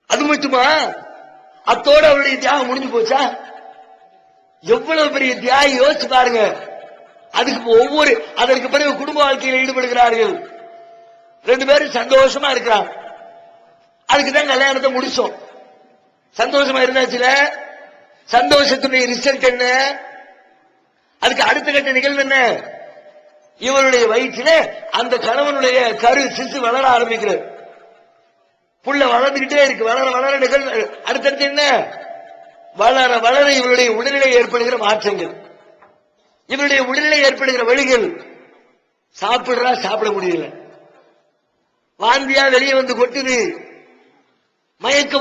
Speaker 2: அது மட்டுமா? அத்தோட அவருடைய தியாகம் முடிஞ்சு போச்சா? எவ்வளவு பெரிய தியாகம் யோசிச்சு பாருங்க. அதற்கு பிறகு குடும்ப வாழ்க்கையில் ஈடுபடுகிறார்கள். 2 பேரும் சந்தோஷமா இருக்கிறாங்க. அதுக்குதான் கல்யாணத்தை முடிச்சோம். சந்தோஷமா இருந்தாச்சுல, சந்தோஷத்துடைய ரிசல்ட் என்ன? அதுக்கு அடுத்த கட்ட நிகழ்வு என்ன? இவருடைய வயிற்றில அந்த கணவனுடைய கரு சிசு வளர ஆரம்பிக்கிறது. புள்ள வளர்ந்துகிட்டே இருக்கு. வளர வளர நிகழ்வு அடுத்தடுத்து என்ன? வளர வளர இவருடைய உடல்நிலை ஏற்படுகிற மாற்றங்கள், இவருடைய உடல்நிலை ஏற்படுகிற வழிகள். சாப்பிட முடியல, வாந்தியா வெளியே வந்து கொட்டுது, மயக்க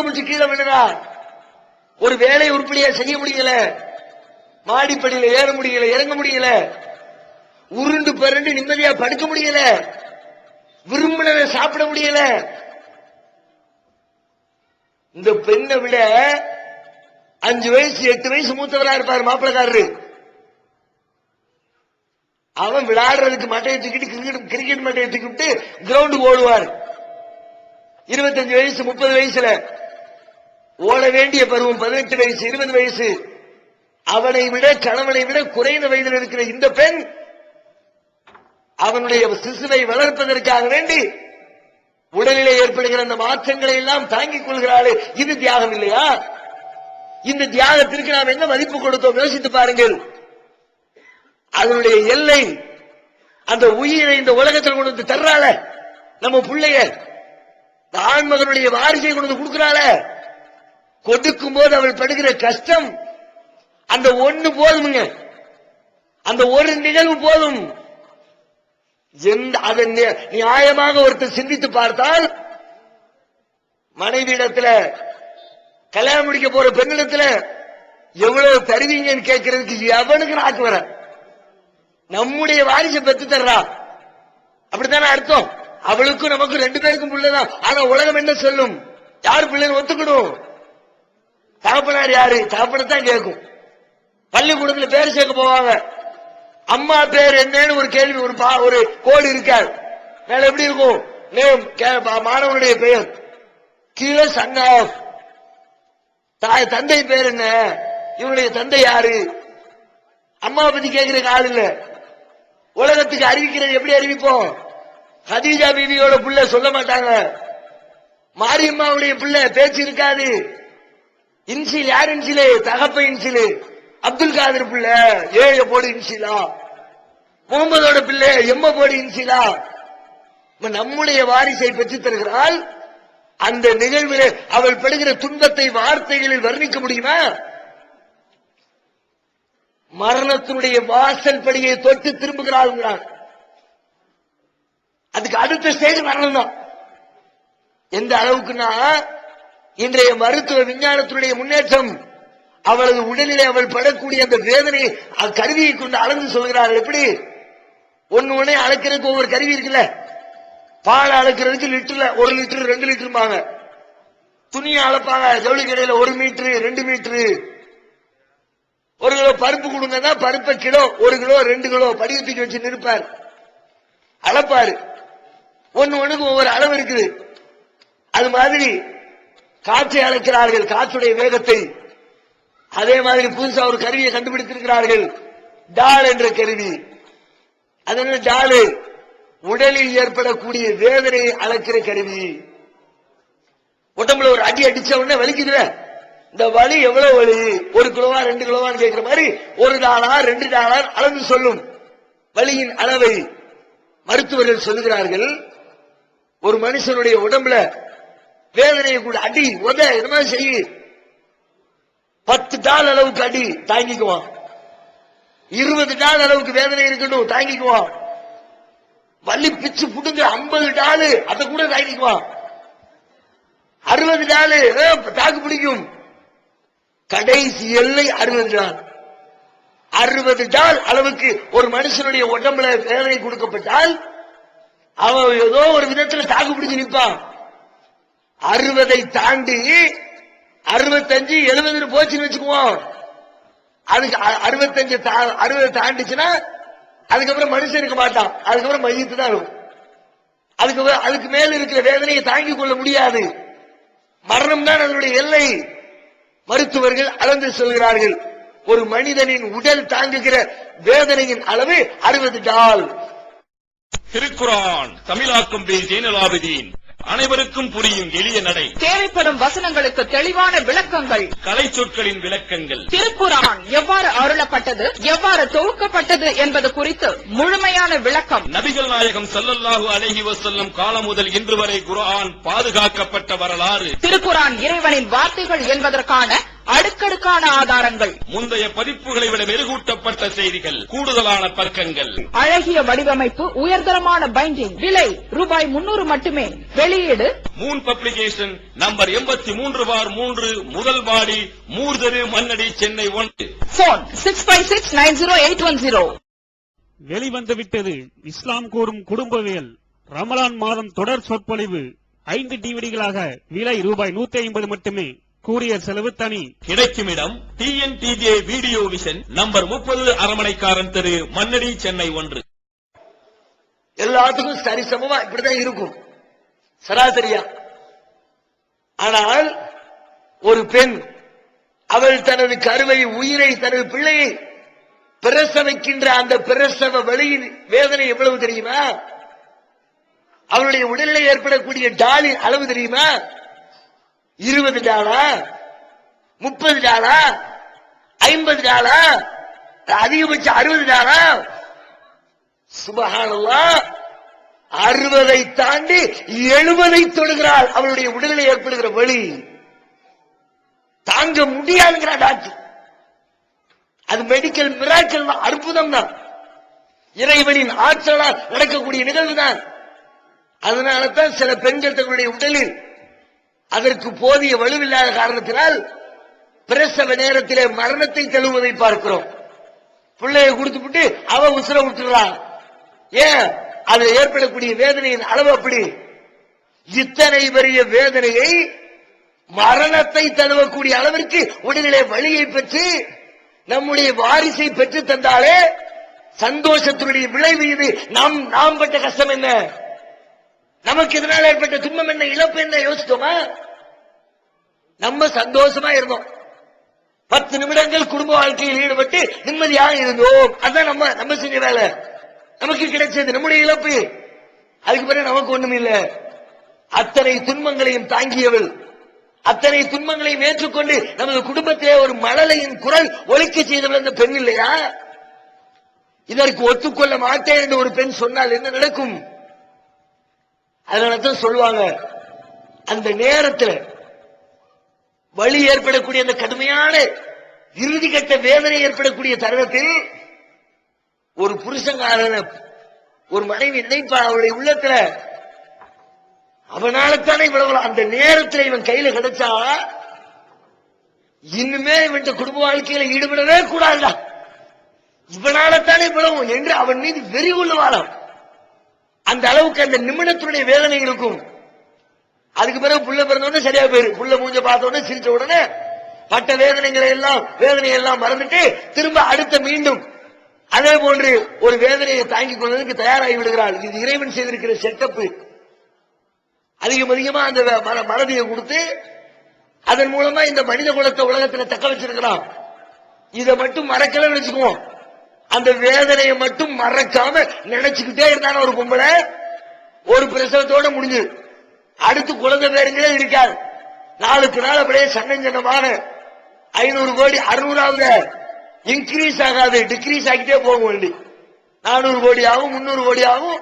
Speaker 2: முடிச்சு கீழே விழுறா, ஒரு வேலை உருப்படியா செய்ய முடியல, மாடிப்படியில ஏற முடியல, இறங்க முடியல, உருண்டு பரண்டு நிம்மதியா படுக்க முடியல, விரும்பினதை சாப்பிட முடியல. இந்த பெண்ணை விட 5 வயசு 8 வயசு மூத்தவரா இருப்பார் மாப்பிளக்காரரு. அவன் விளையாடுறதுக்கு மட்டையை தூக்கிட்டு கிரிக்கெட் மட்டையை தூக்கிட்டு கிரவுண்டுக்கு ஓடுவார். 25 வயசு 30 வயசுல ஓட வேண்டிய பருவம் 18 வயசு 20 வயசு. அவனை விட கணவனை விட குறைந்த வயதில் இருக்கிற இந்த பெண் அவனுடைய சிசுவை வளர்ப்பதற்காக வேண்டி உடலிலே ஏற்படுகிற அந்த மாற்றங்களை எல்லாம் தாங்கிக் கொள்கிறாள். இது தியாகம் இல்லையா? இந்த தியாகத்திற்கு நாம் என்ன மதிப்பு கொடுத்தோம் யோசித்து பாருங்கள். அதனுடைய எல்லை, அந்த உயிரை இந்த உலகத்தில் கொண்டு வந்து தர்றாள, நம்ம பிள்ளைய ஆண்மகனுடைய வாரிசை கொண்டு வந்து கொடுக்கிறாள, கொடுக்கும் போது அவள் படுகிற கஷ்டம் அந்த ஒண்ணு போதுமுங்க, அந்த ஒரு நிகழ்வு போதும். அதை நியாயமாக ஒருத்தர் சிந்தித்து பார்த்தால், மனைவியிடத்துல கல்யாணம் முடிக்க போற பெண்ணிடத்துல எவ்வளவு தருவீங்கன்னு கேட்கறதுக்கு எவனுக்கு நாக்கு வர? நம்முடைய வாரிசை பெற்று தர்றா, அப்படித்தானே அர்த்தம். அவளுக்கும் நமக்கும் 2 பேருக்கும் பிள்ளைதான். ஆனா உலகம் என்ன சொல்லும்? யார் பிள்ளைன்னு ஒத்துக்கணும்? தகப்பனார் யாரு? தகப்பனத்தான் கேட்கும். பள்ளிக்கூடத்துல பேர் சேர்க்க போவாங்க, அம்மா பேர் என்னன்னு ஒரு கேள்வி, ஒரு கோடு இருக்காது. மேல எப்படி இருக்கும்? மாணவனுடைய பெயர், கீழே சன் ஆஃப், தந்தை பேர் என்ன, இவனுடைய தந்தை யாரு? அம்மாவை பத்தி கேட்கிற ஆள் இல்ல. உலகத்துக்கு அறிவிக்கிறது எப்படி அறிவிப்போம்? ஹதீஜா பீவியோட புள்ள சொல்ல மாட்டாங்க, மாரியம்மாவுடைய பிள்ளை பேச்சு இருக்காது. இன்சில் யார்? இன்சிலு தகப்ப இன்சிலு, அப்துல் காதர் பிள்ளை ஏழ போடு இன்சிலா, முகமதோட பிள்ளை எம்ம போடு இன்சிலா. நம்முடைய வாரிசை பெற்றுத் தருகிறாள். அந்த நிகழ்வில் அவள் படுகிற துன்பத்தை வார்த்தைகளில் வர்ணிக்க முடியுமா? மரணத்தினுடைய வாசல் படியை தொட்டு திரும்புகிறாள். அதுக்கு அடுத்த ஸ்டேஜ் மரணம் தான். எந்த அளவுக்குன்னா, இன்றைய மருத்துவ விஞ்ஞானத்தினுடைய முன்னேற்றம் அவளது உடலிலே அவள் படக்கூடிய அந்த வேதனை கருவியை கொண்டு அளந்து சொல்கிறார்கள். எப்படி? ஒண்ணு அளக்கிறதுக்கு ஒவ்வொரு கருவி இருக்குல்ல. பால் அளக்கிறதுக்கு லிட்டர்ல 1 லிட்டர் 2 லிட்டருமாங்க. துணியை அளப்பாங்க ஜவுளி கடையில 1 மீட்டர் 2 மீட்டர். 1 கிலோ பருப்பு கொடுங்கன்னா பருப்பை கிலோ 1 கிலோ 2 கிலோ படியத்துக்கு வச்சு நிற்பார், அளப்பாரு. ஒண்ணுக்கு ஒவ்வொரு அளவு இருக்குது. அது மாதிரி காற்றை அளக்கிறார்கள், காற்றுடைய வேகத்தை. அதே மாதிரி புதுசா ஒரு கருவியை கண்டுபிடித்திருக்கிறார்கள், டால் என்ற கருவி. அது டாலு, உடலில் ஏற்படக்கூடிய வேதனையை அளக்கிற கருவி. உடம்புல ஒரு அடி அடிச்ச உடனே வலிக்குதுல, இந்த வலி எவ்வளவு வலி, 1 கிலோவா 2 கிலோவான்னு கேட்கிற மாதிரி 1 டாலர் 2 டாலர் அளந்து சொல்லும் வலியின் அளவை. மருத்துவர்கள் சொல்லுகிறார்கள், ஒரு மனுஷனுடைய உடம்புல வேதனையை கூட அடி உத என்ன செய்ய 10 டால் அளவுக்கு அடி தாங்கிக்குவான், 20 டால் அளவுக்கு வேதனை இருக்கட்டும் தாங்கிக்குவான், வலி பிச்சு புடுங்க 50 டாலு அதை கூட தாங்கிக்குவான், 60 டாலு தாக்கு பிடிக்கும். கடைசி எல்லை 60 டால். 60 டால் அளவுக்கு ஒரு மனுஷனுடைய உடம்புல வேதனை கொடுக்கப்பட்டால் அவன் ஏதோ ஒரு விதத்துல தாக்கு பிடிச்சு நிற்பான். 60 தாண்டி 65 70 போச்சுன்னு வச்சுக்குவோம். அதுக்கு 60 தாண்டிச்சுன்னா அதுக்கப்புறம் மனுஷன் இருக்க மாட்டான், அதுக்கப்புறம் மையத்து தான் இருக்கும். அதுக்கு மேல இருக்கிற வேதனையை தாங்கிக் கொள்ள முடியாது. மரணம் தான் அதனுடைய எல்லை. மருத்துவர்கள் அளந்து சொல்கிறார்கள். ஒரு மனிதனின் உடல் தாங்குகிற வேதனையின் அளவு 60 டால்.
Speaker 5: திருக்குரான் தமிழாக்கம் பி ஜெயினலாபிதீன். அனைவருக்கும் புரியும் எளிய நடை.
Speaker 3: தேவைப்படும் வசனங்களுக்கு தெளிவான விளக்கங்கள்.
Speaker 5: கலை சொற்களின் விளக்கங்கள்.
Speaker 3: திருக்குரான் எவ்வாறு அருளப்பட்டது, எவ்வாறு தொகுக்கப்பட்டது என்பது குறித்து முழுமையான விளக்கம்.
Speaker 5: நபிகள் நாயகம் ஸல்லல்லாஹு அலைஹி வஸல்லம் காலம் முதல் இன்று வரை குர்ஆன் பாதுகாக்கப்பட்ட வரலாறு.
Speaker 3: திருக்குரான் இறைவனின் வார்த்தைகள் என்பதற்கான அடுக்கடுக்கான ஆதாரங்கள்.
Speaker 5: முந்தைய பதிப்புகளை விட மெருகூட்டப்பட்ட செய்திகள், கூடுதலான பக்கங்கள்.
Speaker 3: அழகிய வடிவமைப்பு, உயர்தரமான பைண்டிங். விலை ரூபாய் 300 மட்டுமே. வெளியீடு
Speaker 5: மூன் பப்ளிகேஷன், நம்பர் 83/3, முதல் வாடி, மூர்தரு, மண்ணடி, சென்னை 1.
Speaker 3: போன் 65690810.
Speaker 6: வெளிவந்துவிட்டது இஸ்லாம் கூறும் குடும்பவியல். ரமலான் மாதம் தொடர் சொற்பொழிவு 5 டிவிடிகளாக. விலை ரூபாய் 150 மட்டுமே. கூரியர் செலவு தனி.
Speaker 5: கிடைக்கும் இடம் TNTJ வீடியோ விஷன், நம்பர் 30, அரமனைக்காரன் தெரு, மண்ணடி, சென்னை 1.
Speaker 2: எல்லாத்துக்கும் சரிசமமா இப்படிதான் இருக்கும், சராசரியா. ஆனால் ஒரு பெண் அவள் தனது கருவை, உயிரை, தனது பிள்ளையை பிரசவிக்கின்ற அந்த பிரசவ வலியின் வேதனை எவ்வளவு தெரியுமா? அவளுடைய உடலில் ஏற்படக்கூடிய டாலின் அளவு தெரியுமா? 20 டாலா, 30 டாலா, 50 டாலா, அதிகபட்சம் 60 டாலா. சுபஹானல்லாஹ், 60 தாண்டி 70 தொடுகிறாள். அவளுடைய உடலில் ஏற்படுகிற வலி தாங்க முடியாதுங்கிறார் டாக்டர். அது மெடிக்கல் மிராக்கிள் தான், அற்புதம் தான், இறைவனின் ஆற்றலால் நடக்கக்கூடிய நிகழ்வு தான். அதனால தான் சில பெண்கள் தங்களுடைய உடலில் அதற்கு போதிய வலுவில்லாத காரணத்தினால் பிரசவ நேரத்திலே மரணத்தை தழுவதை பார்க்கிறோம். பிள்ளையை கொடுத்துவிட்டு அவ உசுர விட்டுறான். ஏன்? அது ஏற்படக்கூடிய வேதனையின் அளவு அப்படி. இத்தனை பெரிய வேதனையை, மரணத்தை தழுவக்கூடிய அளவிற்கு உடலிலே வலியை பெற்று நம்முடைய வாரிசை பெற்று தந்தாலே சந்தோஷத்தினுடைய விளைவு இது. நாம் பட்ட கஷ்டம் என்ன? நமக்கு இதனால் ஏற்பட்ட துன்பம் என்ன, இழப்பு என்ன யோசித்தோமா? நம்ம சந்தோஷமா இருந்தோம், 10 நிமிடங்கள் குடும்ப வாழ்க்கையில் ஈடுபட்டு நிம்மதியாக இருந்தோம். அதான் நம்ம செஞ்ச வேலை, நமக்கு கிடைச்சது. நம்முடைய இழப்பு அதுக்கு பிறகு நமக்கு ஒண்ணும் இல்ல. அத்தனை துன்பங்களையும் தாங்கியவள், அத்தனை துன்பங்களையும் ஏற்றுக்கொண்டு நமது குடும்பத்திலே ஒரு மழலையின் குரல் ஒலிக்க செய்தவள் அந்த பெண் இல்லையா? இதற்கு ஒத்துக்கொள்ள மாட்டேன் என்று ஒரு பெண் சொன்னால் என்ன நடக்கும்? அதனாலதான் சொல்லுவாங்க, அந்த நேரத்தில் வலி ஏற்படக்கூடிய அந்த கடுமையான இறுதிக்கட்ட வேதனை ஏற்படக்கூடிய தருணத்தில் ஒரு புருஷங்காரன ஒரு மனைவி நினைப்பா அவருடைய உள்ளத்துல, அவனால்தானே இவ்வளவு. அந்த நேரத்தில் இவன் கையில கிடைச்சா இன்னுமே இவன் குடும்ப வாழ்க்கையில ஈடுபடவே கூடாதுடா, இவனால்தானே இவ்வளவு என்று அவன் மீது வெறி கொள்ளுவாராம். அந்த அளவுக்கு அந்த நிமிடத்துடைய வேதனை இருக்கும். அதுக்கு பிறகு புள்ள பிறந்தோடனே சரியா போயிரு. புள்ள மூஞ்ச பார்த்த உடனே சிரிச்ச உடனே பட்ட வேதனைகளை எல்லாம் மறந்துட்டு திரும்ப அடுத்த மீண்டும் அதே போன்று ஒரு வேதனையை தாங்கிக் கொள்வதற்கு தயாராகி விடுகிறாள். இது இறைவன் செய்திருக்கிற செட்டப். அதிகமா அந்த மறதியை கொடுத்து அதன் மூலமா இந்த மனித குலத்தை உலகத்தில் தக்க வச்சிருக்கிறான். இதை மட்டும் மறக்கல வச்சுக்குவோம், அந்த வேதனையை மட்டும் மறக்காம நினைச்சுக்கிட்டே இருந்தான ஒரு பொம்பளை ஒரு பிரசவத்தோட முடிஞ்சு அடுத்து குழந்தை பேருங்களே இருக்காது. நாளுக்கு நாள் அப்படியே சன்னஞ்சனமான 500 கோடி 600ஆவது இன்க்ரீஸ் ஆகாது, டிக்ரீஸ் ஆகிட்டே போகும். வண்டி 400 கோடி ஆகும், 300 கோடி ஆகும்.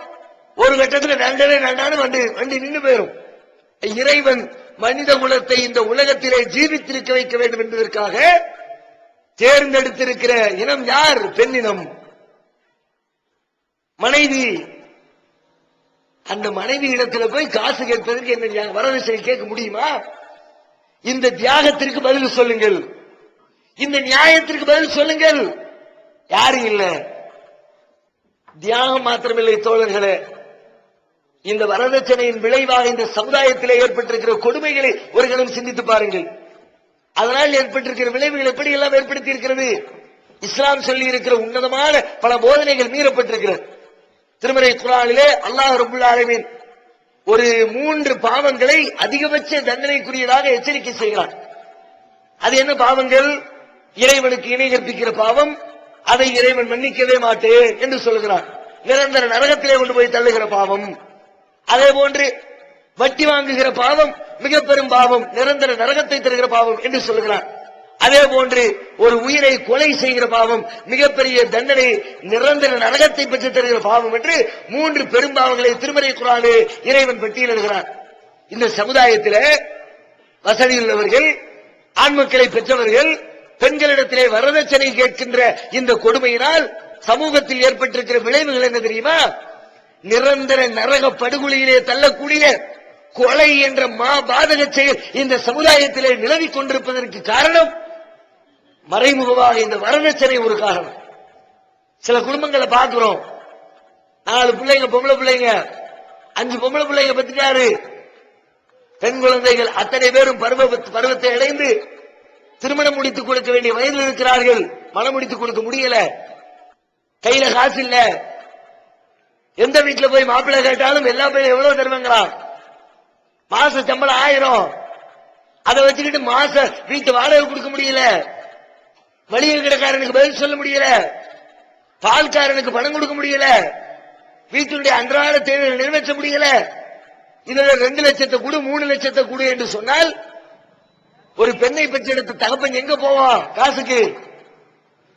Speaker 2: ஒரு கட்டத்தில் நண்டானு வண்டி நின்று போயிடும். இறைவன் மனித குலத்தை இந்த உலகத்திலே ஜீவித்திருக்க வைக்க வேண்டும் என்பதற்காக தேர்ந்தெடுத்திருக்கிற இனம் யார்? பெண்ணினம், மனைவி. அந்த மனைவி இடத்துல போய் காசு கேட்பதற்கு என்ன வரதட்சணை கேட்க முடியுமா? இந்த தியாகத்திற்கு பதில் சொல்லுங்கள், இந்த நியாயத்திற்கு பதில் சொல்லுங்கள். யாரும் இல்ல. தியாகம் மாத்திரமில்லை தோழர்களே, இந்த வரதட்சணையின் விளைவாக இந்த சமுதாயத்திலே ஏற்பட்டிருக்கிற கொடுமைகளை ஒரு கணம் சிந்தித்து பாருங்கள். அதனால் ஏற்பட்டிருக்கிற விளைவுகள் எப்படி எல்லாம் ஏற்படுத்தி இருக்கிறது. இஸ்லாம் சொல்லி இருக்கிற உன்னதமான பல போதனைகள் மீறப்பட்டிருக்கிறது. திருமறை குர்ஆனிலே அல்லாஹ் ரப்பல் ஆலமீன் ஒரு 3 பாவங்களை அதிகபட்ச தண்டனைக்குரியதாக எச்சரிக்கை செய்கிறார். அது என்ன பாவங்கள்? இறைவனுக்கு இணை கற்பிக்கிற பாவம். அதை இறைவன் மன்னிக்கவே மாட்டேன் என்று சொல்கிறான். நிரந்தர நரகத்திலே கொண்டு போய் தள்ளுகிற பாவம். அதே போன்று வட்டி வாங்குகிற பாவம் மிக பெரும் பாவம், நிரந்தர நரகத்தை தருகிற பாவம் என்று சொல்கிறான். அதே போன்று ஒரு உயிரை கொலை செய்கிற பாவம் மிகப்பெரிய தண்டனை, நிரந்தர நரகத்தை பெற்று தருகிற பாவம் என்று 3 பெரும்பாவங்களை திருமறை குர்ஆனிலே இறைவன் பட்டியலிடுகிறான். இந்த சமுதாயத்திலே வசதியுள்ளவர்கள், ஆண் மக்களை பெற்றவர்கள் பெண்களிடத்திலே வரதட்சணை கேட்கின்ற இந்த கொடுமையினால் சமூகத்தில் ஏற்பட்டிருக்கிற விளைவுகள் என்ன தெரியுமா? நிரந்தர நரக படுகொலியிலே தள்ளக்கூடிய கொலை என்ற பாதக செயல் இந்த சமுதாயத்திலே நிலவிக் கொண்டிருப்பதற்கு காரணம் மறைமுகமாக இந்த வரதட்சணை ஒரு காரணம். சில குடும்பங்களை பார்க்கிறோம், 4 பிள்ளைங்க பொம்பளை பிள்ளைங்க, 5 பொம்பளை பிள்ளைங்க பெற்றுட்டாரு. பெண் குழந்தைகள் அத்தனை பேரும் பருவத்தை அடைந்து திருமணம் முடித்துக் கொடுக்க வேண்டிய வயதில் இருக்கிறார்கள். மனம் முடித்துக் கொடுக்க முடியல, கையில காசு இல்ல. எந்த வீட்டுல போய் மாப்பிள்ளை கேட்டாலும் எல்லா பேரும் எவ்வளவு தருவாங்களாம்? மாச சம்பளம் 1000. அதை வச்சுக்கிட்டு மாச வீட்டு வாடகை கொடுக்க முடியல, வணிக கடைக்காரனுக்கு பதில் சொல்ல முடியல, பால்காரனுக்கு பணம் கொடுக்க முடியல, வீட்டுடைய அன்றாட தேவையை நிறைவேற்ற முடியல. இதுல 2 லட்சத்தை கொடு 3 லட்சத்தை கொடு என்று சொன்னால் ஒரு பெண்ணை பெற்றெடுத்த தகப்பன் எங்க போவான்? காசுக்கு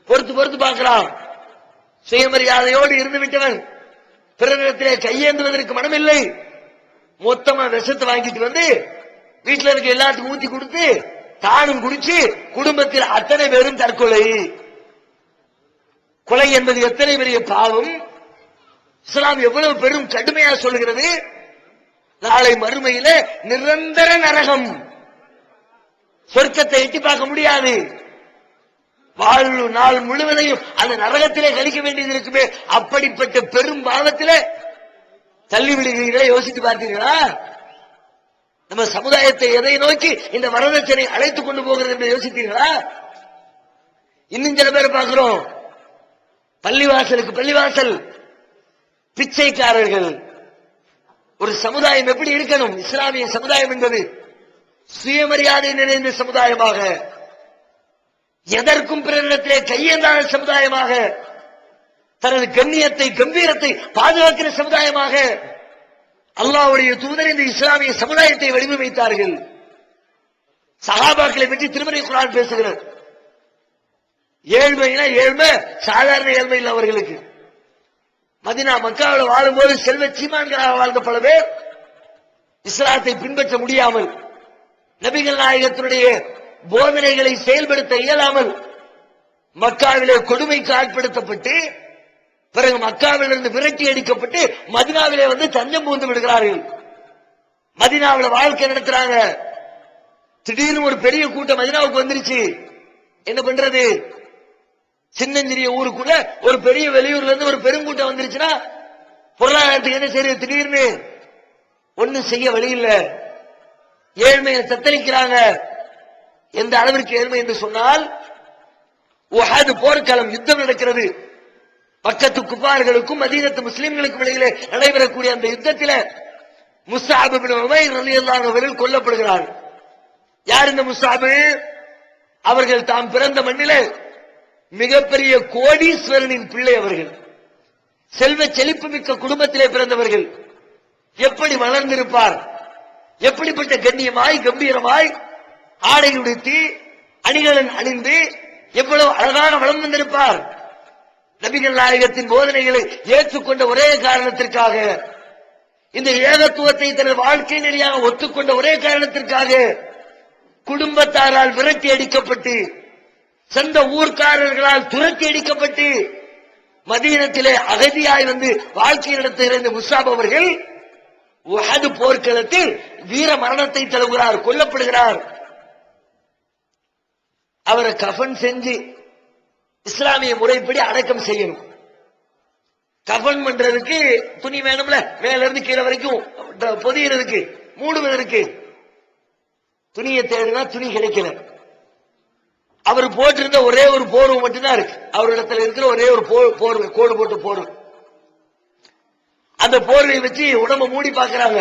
Speaker 2: பொறுத்து பார்க்கலாம். சுயமரியாதையோடு இருந்து விட்டவன் பிறரிடத்திலே கையேந்துவதற்கு மனமில்லை. மொத்தமா விஷத்தை வாங்கிட்டு வந்து வீட்டுல இருக்க எல்லாத்துக்கும் ஊத்தி கொடுத்து தானும் குடிச்சு குடும்பத்தில் அத்தனை பேரும் தற்கொலை. கொலை என்பது எத்தனை பெரிய பாவம்! இஸ்லாம் எவ்வளவு பெரும் கடுமையா சொல்லுகிறது. நாளை மறுமையில நிரந்தர நரகம், சொர்க்கத்தை எட்டி பார்க்க முடியாது. வாழ்வு நாள் முழுவதையும் அந்த நரகத்திலே கழிக்க வேண்டியது இருக்குமே. அப்படிப்பட்ட பெரும் பாவத்திலே தள்ளிவிடுகிறீர்களே, யோசித்து பார்த்தீர்களா? நம்ம சமுதாயத்தை எதை நோக்கி இந்த வரதட்சணை அழைத்துக் கொண்டு போகிறது என்று யோசித்தீர்களா? இன்னும் சில பேர் பார்க்கிறோம், பள்ளிவாசல் பிச்சைக்காரர்கள். ஒரு சமுதாயம் எப்படி இருக்கணும்? இஸ்லாமிய சமுதாயம் என்பது சுயமரியாதை நிறைந்த சமுதாயமாக, எதற்கும் பிறரிடத்திலே கையேந்தாத சமுதாயமாக, தனது கண்ணியத்தை கம்பீரத்தை பாதுகாக்கிற சமுதாயமாக அல்லாஹ்வுடைய தூதர் இந்த இஸ்லாமிய சமுதாயத்தை வடிவமைத்தார்கள். சஹாபாக்களை பற்றி திருமறை குர்ஆன் பேசுகிறது. ஏழ்மைனா ஏழ்மை, சாதாரண ஏழ்மை இல்லை அவர்களுக்கு. மதீனா மக்காவில் வாழும்போது செல்வ சீமான்களாக வாழ்ந்த பல பேர் இஸ்லாத்தை பின்பற்ற முடியாமல், நபிகள் நாயகத்தினுடைய போதனைகளை செயல்படுத்த இயலாமல் மக்காவிலே கொடுமைக்கு ஆட்படுத்தப்பட்டு பிறகு மக்காவிலிருந்து விரட்டி அடிக்கப்பட்டு மதீனாவிலே வந்து தஞ்சம் புகுந்து விடுகிறார்கள். மதீனாவில் வாழ்க்கை நடத்துறாங்க. திடீர்னு ஒரு பெரிய கூட்டம் மதீனாவுக்கு வந்துருச்சு. என்ன பண்றது? சின்னஞ்சிறிய ஊருக்குள்ள ஒரு பெரிய வெளியூர்ல இருந்து ஒரு பெருங்கூட்டம் வந்துருச்சுன்னா பொருளாதாரத்துக்கு என்ன செய்யறது? திடீர்னு ஒன்னும் செய்ய வழி இல்ல. ஏழ்மையை தத்தளிக்கிறாங்க. எந்த அளவிற்கு ஏழ்மை என்று சொன்னால், உஹது போர்க்களம், யுத்தம் நடக்கிறது. பக்கத்து குஃபார்களுக்கும் மதீனத்து முஸ்லிம்களுக்கும் இடையிலே நடைபெறக்கூடிய அந்த யுத்தத்தில் முஸ்அப் இப்னு உமைர் ரலியல்லாஹு அன்ஹு அவர்கள் கொல்லப்படுகிறார்கள். யார் இந்த முஸ்அப்? அவர்கள் தாம் பிறந்த மண்ணிலே மிகப்பெரிய கோடீஸ்வரனின் பிள்ளை. அவர்கள் செல்வ செழிப்பு மிக்க குடும்பத்திலே பிறந்தவர்கள். எப்படி வளர்ந்திருப்பார்? எப்படிப்பட்ட கண்ணியமாய் கம்பீரமாய் ஆடை உடுத்தி அணிகலன் அணிந்து எவ்வளவு அழகாக வளம் வந்திருப்பார்! நபிகள் நாயகத்தின் போதனைகளை ஏற்றுக்கொண்ட ஒரே காரணத்திற்காக, இந்த ஏகத்துவத்தை தனது வாழ்க்கை நெறியாக ஒத்துக்கொண்ட ஒரே காரணத்திற்காக குடும்பத்தாரால் விரட்டி அடிக்கப்பட்டு, சொந்த ஊர்க்காரர்களால் துரத்தி அடிக்கப்பட்டு மதீனத்திலே அகதியாய் வந்து வாழ்க்கை நடத்துகிற இந்த முஸ்அப் அவர்கள் உஹது போர்க்களத்தில் வீர மரணத்தை தழுவுகிறார், கொல்லப்படுகிறார். அவரை கஃன் செஞ்சு இஸ்லாமிய முறைப்படி அடக்கம் செய்யணும். கஃன் பண்றதுக்கு துணி வேணும்ல, மேல இருந்து கீழே வரைக்கும் பொதியறதுக்கு, மூடுவதற்கு துணியை தேடினா துணி கிடைக்கல. அவர் போட்டிருந்த ஒரே ஒரு போர்வை மட்டும்தான் இருக்கு. அவரிடத்துல இருக்கிற ஒரே ஒரு போர்வை, கோடு போட்டு போர்வை. அந்த போர்வை வச்சு உடம்ப மூடி பார்க்கிறாங்க.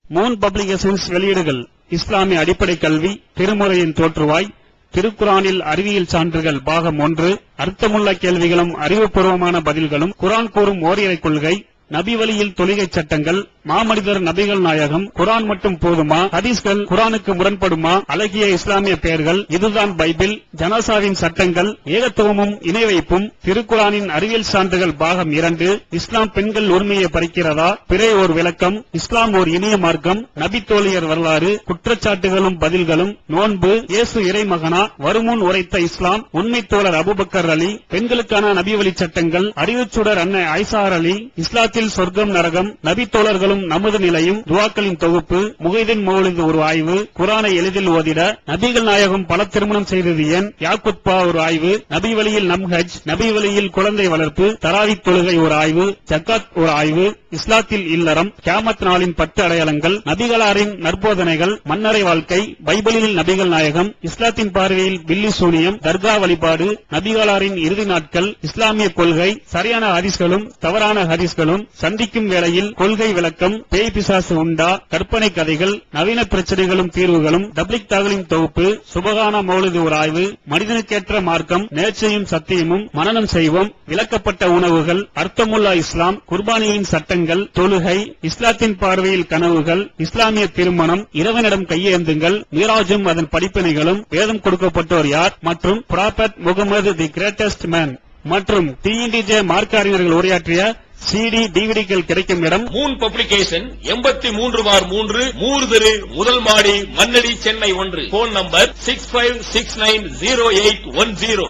Speaker 6: மூன் பப்ளிகேஷன்ஸ் வெளியீடுகள் இஸ்லாமிய அடிப்படை கல்வி, திருமுறையின் தோற்றுவாய், திருக்குரானில் அறிவியல் சான்றுகள் பாகம் 1, அர்த்தமுள்ள கேள்விகளும் அறிவுபூர்வமான பதில்களும், குரான் கூறும் ஓரிரை கொள்கை, நபி வழியில் தொழுகை சட்டங்கள், மாமனிதர் நபிகள் நாயகம், குரான் மட்டும் போதுமா, ஹதீஸ்கள் குரானுக்கு முரண்படுமா, அழகிய இஸ்லாமிய பெயர்கள், இதுதான் பைபிள், ஜனாசாவின் சட்டங்கள், ஏகத்துவமும் இணை வைப்பும், திருக்குரானின் அறிவியல் சான்றுகள் பாகம் 2, இஸ்லாம் பெண்கள் உரிமையை பறிக்கிறதா, பிறை ஓர் விளக்கம், இஸ்லாம் ஓர் இனிய மார்க்கம், நபி தோழியர் வரலாறு, குற்றச்சாட்டுகளும் பதில்களும், நோன்பு, இயேசு இறைமகனா, வருமுன் உரைத்த இஸ்லாம், உண்மை தோழர் அபூபக்கர் அலி, பெண்களுக்கான நபி வழி சட்டங்கள், அறிவுச்சுடர் அன்னை ஐசார் அலி, இஸ்லாத்தில் சொர்க்கம் நரகம், நபி தோழர்களும் நமது நிலையும், துவாக்களின் தொகுப்பு, முகைதீன் மௌலித் ஒரு ஆய்வு, குரானை எளிதில் ஓதிட, நபிகள் நாயகம் பல திருமணம் செய்தது ஏன், யாக்குத்பா ஒரு ஆய்வு, நபி வழியில் நம்ஹஜ், நபி வழியில் குழந்தை வளர்ப்பு, தராவித் தொழுகை ஒரு ஆய்வு, ஜக்காத் ஒரு ஆய்வு, இஸ்லாத்தில் இல்லறம், கியாமத் நாளின் 10 அடையாளங்கள், நபிகளாரின் நற்போதனைகள், மன்னரை வாழ்க்கை, பைபிளில் நபிகள் நாயகம், இஸ்லாத்தின் பார்வையில் பில்லி சூனியம், தர்கா வழிபாடு, நபிகளாரின் இறுதி நாட்கள், இஸ்லாமிய கொள்கை, சரியான ஹதீஸ்களும் தவறான ஹதீஸ்களும், சந்திக்கும் வேளையில் கொள்கை விளக்கம், பேய் பிசாசு உண்டா, கற்பனை கதைகள், நவீன பிரச்சனைகளும் தீர்வுகளும், தப்லிக் தாகலின் தொகுப்பு, சுபகான மௌலிது ஒரு ஆய்வு, மனிதனுக்கேற்ற மார்க்கம், நேர்ச்சையும் சத்தியமும், மனனம் செய்வோம், விளக்கப்பட்ட உணவுகள், அர்த்தமுல்லா இஸ்லாம், குர்பானியின் சட்டங்கள், தொழுகை, இஸ்லாத்தின் பார்வையில் கனவுகள், இஸ்லாமிய திருமணம், இறைவனிடம் கையேந்துங்கள், மீராஜும் அதன் படிப்பினைகளும், வேதம் கொடுக்கப்பட்டோர் யார், மற்றும் prophet Mohammed the greatest man மற்றும் TNTJ மார்க்க அறிஞர்கள் உரையாற்றிய CD டிவிடிகள் கிடைக்கும் இடம்
Speaker 7: மூன் பப்ளிகேஷன் 83/3 மூர்திரு முதல் மாடி மண்ணடி சென்னை 1. Phone number 65690810.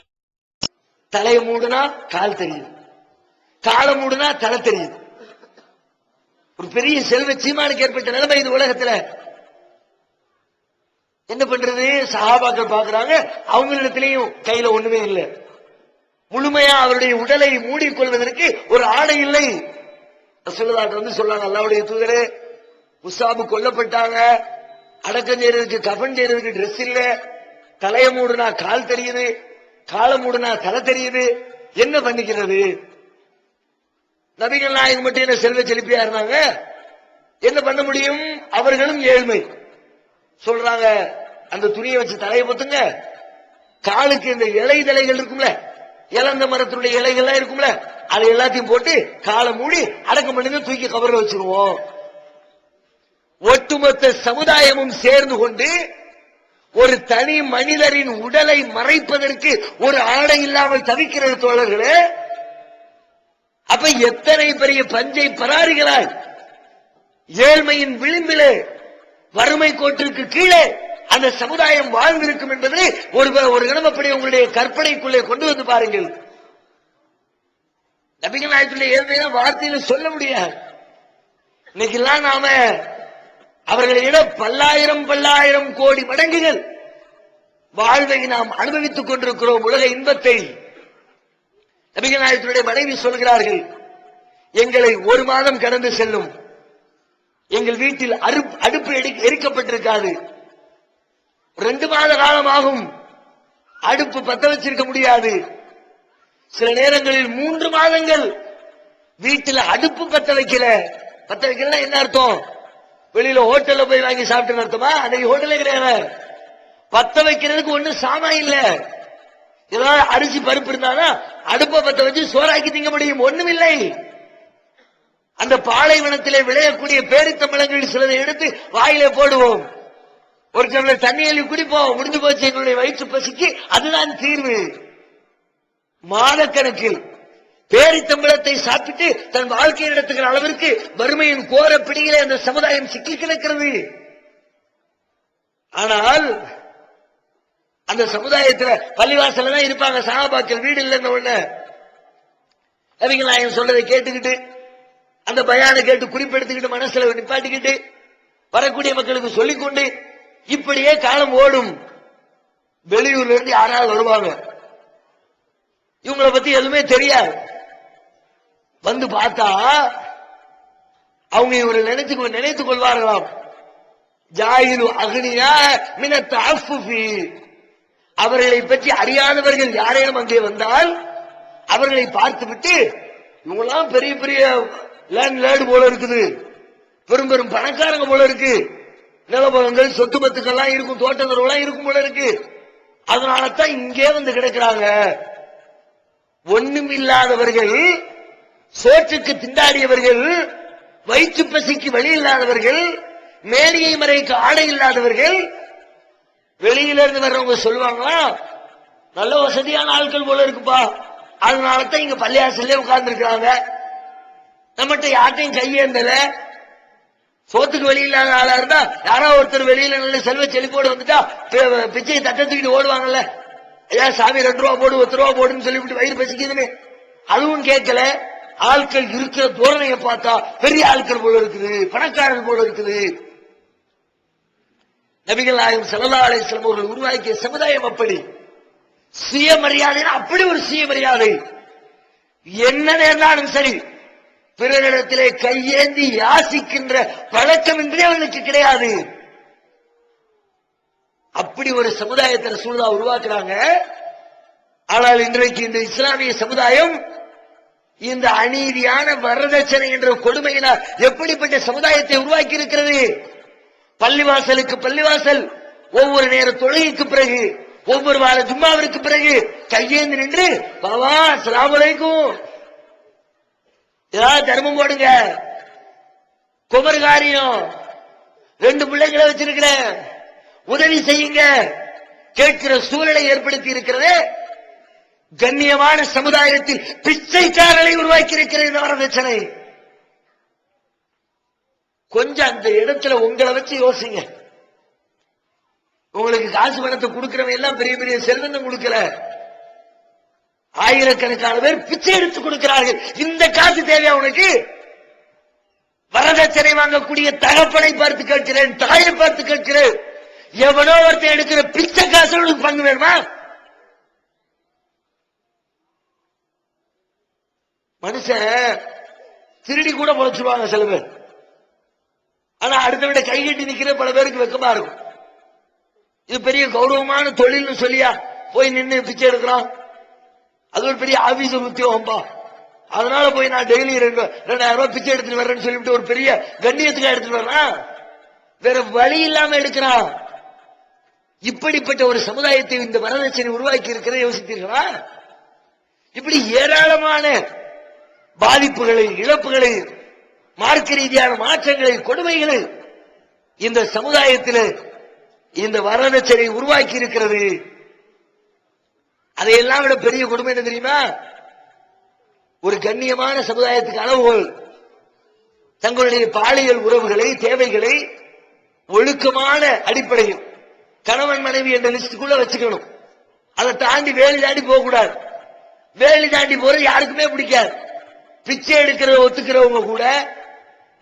Speaker 2: தலையை மூடுனா கால் தெரியுது, காலை மூடுனா தலை தெரியுது. ஒரு பெரிய செல்வ சீமானுக்கு ஏற்பட்ட நிலைமை இது உலகத்துல. என்ன பண்றது? சஹாபாக்கள் பாக்குறாங்க, அவங்களிடத்திலையும் கையில ஒண்ணுமே இல்லை. முழுமையா அவருடைய உடலை மூடிக்கொள்வதற்கு ஒரு ஆடை இல்லை. ரசூலுல்லாஹ் சொல்றாங்க, அல்லாஹ்வுடைய தூதரே, முஸாபு கொல்லப்பட்டாங்க, அடக்கம் செய்யறதுக்கு கஃன் செய்யறதுக்கு டிரெஸ் இல்ல, தலையை மூடுனா கால் தெரியுது, காலை மூடுனா தலை தெரியுது, என்ன பண்ணிக்கிறது? நபிகள் நாயகம் மட்டும் என்ன செல்வ செழிப்பியா இருந்தாங்க, என்ன பண்ண முடியும்? அவர்களும் ஏழ்மை. சொல்றாங்க, அந்த துணியை வச்சு தலையை பொத்துங்க, காலுக்கு இந்த இலை தலைகள் இருக்கும்ல, இளந்த மரத்தினுடைய இலைகள்லாம் இருக்கும்ல, அதை எல்லாத்தையும் போட்டு காலை மூடி அடக்கம் பண்ணி தூக்கி கபர்ல வச்சிருவோம். ஒட்டுமொத்த சமுதாயமும் சேர்ந்து கொண்டு ஒரு தனி மனிதரின் உடலை மறைப்பதற்கு ஒரு ஆடை இல்லாமல் தவிக்கிறது தோழர்களே. அப்ப எத்தனை பெரிய பஞ்சை பராரிகளாய் ஏழ்மையின் விளிம்பிலே, வறுமை கோட்டிற்கு கீழே அந்த சமுதாயம் வாழ்ந்திருக்கும் என்பதை ஒரு கணமப்படி உங்களுடைய கற்பனைக்குள்ளே கொண்டு வந்து பாருங்கள். நபிகள் நாயகத்துடைய ஏழ்மையா வார்த்தையில சொல்ல முடியாது. இன்னைக்கெல்லாம் நாம அவர்களை விட பல்லாயிரம் கோடி மடங்குகள் வாழ்வை நாம் அனுபவித்துக் கொண்டிருக்கிறோம், உலக இன்பத்தை. நபிகள் நாயகத்துடைய மனைவி சொல்கிறார்கள், எங்களை 1 மாதம் கடந்து செல்லும், எங்கள் வீட்டில் அடுப்பு எரிக்கப்பட்டிருக்காது, 2 மாத காலமாகும், அடுப்பு பத்த வச்சிருக்க முடியாது. சில நேரங்களில் 3 மாதங்கள் வீட்டில் அடுப்பு பத்த வைக்கல. பத்த வைக்கல என்ன அர்த்தம்? வெளியில ஹோட்டல்ல போய் வாங்கி சாப்பிட்டு அர்த்தமா? அன்னைக்கு ஹோட்டலே கிடையாது. பத்த வைக்கிறதுக்கு ஒண்ணு சாமான் இல்ல. ஏதாவது அரிசி பருப்பு இருந்தாலும் அடுப்பை பத்த வச்சு சோறாக்கி திங்க முடியும், ஒண்ணும் இல்லை. அந்த பாலைவனத்திலே விளையக்கூடிய பேரித்தம்பழங்கள் சிலதை எடுத்து வாயிலே போடுவோம், ஒரு டம்ளர் தண்ணி அள்ளி குடிப்போம், முடிஞ்சு போச்சு எங்களுடைய வயிற்று பசிக்கு, அதுதான் தீர்வு. மாதக்கணக்கில் பேரித்தம்பளத்தை சாப்பிட்டு தன் வாழ்க்கையை நடத்துகிற அளவிற்கு வறுமையின் கோர பிடியிலே அந்த சமுதாயம் சிக்கி கிடக்கிறது. ஆனால் அந்த சமுதாயத்தில் பள்ளிவாசல தான் இருப்பாங்க சஹாபாக்கள், வீடு இல்லைன்னு ஒண்ணு. நபிகள் நாயகம் சொல்றதை கேட்டுக்கிட்டு, அந்த பயானை கேட்டு குறிப்பெடுத்துக்கிட்டு, மனசுல நிப்பாட்டிக்கிட்டு, வரக்கூடிய மக்களுக்கு சொல்லிக்கொண்டு இப்படியே காலம் ஓடும். வெளியூர்ல இருந்து யாராவது வருவாங்க, இவங்களை பத்தி எதுவுமே தெரியாது. வந்து பார்த்தா அவங்க இவரை நினைத்துக் கொள்வார்களாம், ஜாயிலு அக்னியா மின தஅஃஃபுஃபி. அவர்களை பற்றி அறியாதவர்கள் யாரேனும் அங்கே வந்தால் அவர்களை பார்த்துவிட்டு, இவங்கெல்லாம் பெரிய பெரிய லேண்ட் போல இருக்குது, பெரும் பெரும் பணக்காரங்க போல இருக்கு, நிலபலங்கள் சொத்து பத்துக்கள்லாம் இருக்கும், தோட்டத்துறவுலாம் இருக்கும் போல இருக்கு. அதனாலதான் இங்கே வந்து கிடக்கிறாங்க. ஒண்ணும் இல்லாதவர்கள், சோற்றுக்கு திண்டாடியவர்கள், வயிற்று பசிக்கு வழி இல்லாதவர்கள், மேனியை மறைக்கு ஆடை இல்லாதவர்கள், வெளியில இருந்து வர்றவங்க சொல்லுவாங்களா, நல்ல வசதியான ஆட்கள் போல இருக்குப்பா, அதனாலதான் இங்க பள்ளியாசல்ல உட்கார்ந்து இருக்கிறாங்க, நம்மகிட்ட யார்ட்டையும் கையேந்தல. சோத்துக்கு வழி இல்லாத ஆளா இருந்தா யாரோ ஒருத்தர் வெளியில நல்ல செல்வ செழிப்போடு வந்துட்டா பிச்சையை தட்டத்துக்கிட்டு ஓடுவாங்கல்ல, ஐயா சாமி 2 ரூபா போடு 10 ரூபா போடுன்னு சொல்லிவிட்டு வயிறு பசிக்குதுன்னு. அதுவும் கேட்கல. ஆட்கள் இருக்கிற தோரணையை பார்த்தா பெரிய ஆட்கள் போல இருக்குது, பணக்காரர்கள் போல இருக்குது. நபிகள் நாயகம் ஸல்லல்லாஹு அலைஹி வஸல்லம் அவர்கள் உருவாக்கிய சமுதாயம் அப்படி. சுயமரியாதை, அப்படி ஒரு சுயமரியாதை. என்ன நேர்ந்தாலும் சரி பிறரிடத்திலே கையேந்தி யாசிக்கின்ற பழக்கம் என்பதே அவர்களுக்கு கிடையாது. அப்படி ஒரு சமுதாயத்தை ரசூலுல்லாஹ் உருவாக்குறாங்க. ஆனால் இன்றைக்கு இந்த இஸ்லாமிய சமுதாயம் இந்த அநீதியான வரதட்சணை என்ற கொடுமையினால் எப்படிப்பட்ட சமுதாயத்தை உருவாக்கி இருக்கிறது. பள்ளிவாசலுக்கு பள்ளிவாசல், ஒவ்வொரு நேர தொழுகைக்கு பிறகு, ஒவ்வொரு வார ஜும்மாவிற்கு பிறகு கையேந்து நின்று பாவா அஸ்ஸலாமு அலைக்கும், ஏதாவது தர்மம் போடுங்க, குமர் காரியம், 2 பிள்ளைகளை வச்சிருக்கிறேன், உதவி செய்யுங்க கேட்கிற சூழலை ஏற்படுத்தி இருக்கிறது. கண்ணியமான சமுதாயத்தில் பிச்சைக்காரர்களை உருவாக்கி இருக்கிறது இந்த வரதட்சணை. கொஞ்சம் அந்த இடத்துல உங்களை வச்சு யோசிங்க. உங்களுக்கு காசு பணத்தை கொடுக்கிறவங்க எல்லாம் பெரிய பெரிய செல்வந்தம் கொடுக்கல, ஆயிரக்கணக்கான பேர் பிச்சை எடுத்து கொடுக்கிறார்கள். இந்த காசு தேவையா உனக்கு? வரதட்சணை வாங்கக்கூடிய தகப்பனை பார்த்து கேட்கிறேன், தாயை பார்த்து கேட்கிறேன். எவனோ ஒருத்தன் எடுக்கிற பிச்சை காசு உனக்கு பங்கு வேணுமா? மனுஷன் திருடி கூட பொழைச்சிருவாங்க சில பேர். ஆனா அடுத்த விட கை கட்டி நிக்கிற பல பேருக்கு வெக்கமா இருக்கும். இது பெரிய கௌரவமான தொழில்னு சொல்லியா போய் நின்று பிச்சை எடுக்கிறான். அது ஒரு பெரிய ஆபீஸ் உத்தியோகம்பா, அதனால போய் நான் டெய்லி 2000 ரூபாய் பிச்சை எடுத்துட்டு வர்றேன்னு சொல்லிட்டு ஒரு பெரிய கண்ணியத்துக்காக எடுத்துட்டு வர்றான். வேற வழி இல்லாம எடுக்கிறான். இப்படிப்பட்ட ஒரு சமுதாயத்தை இந்த வரதட்சணை உருவாக்கி இருக்கிறத யோசித்தீர்களா? இப்படி ஏராளமான பாதிப்புகளை, இழப்புகளை, மார்க்க ரீதியான மாற்றங்களை, கொடுமைகளை இந்த சமுதாயத்தில் இந்த வரதட்சணை உருவாக்கி இருக்கிறது. அதையெல்லாம் விட பெரிய கொடுமை என்ன தெரியுமா? ஒரு கண்ணியமான சமுதாயத்துக்கு அளவுகள் தங்களுடைய பாலியல் உறவுகளை, தேவைகளை ஒழுக்கமான அடிப்படையில் கணவன் மனைவி என்ற லிஸ்டுக்குள்ள வச்சுக்கணும். அதை தாண்டி வேலி தாண்டி போக கூடாது. வேலி தாண்டி போறது யாருக்குமே பிடிக்காது. பிச்சை எடுக்கிறத ஒத்துக்கிறவங்க கூட,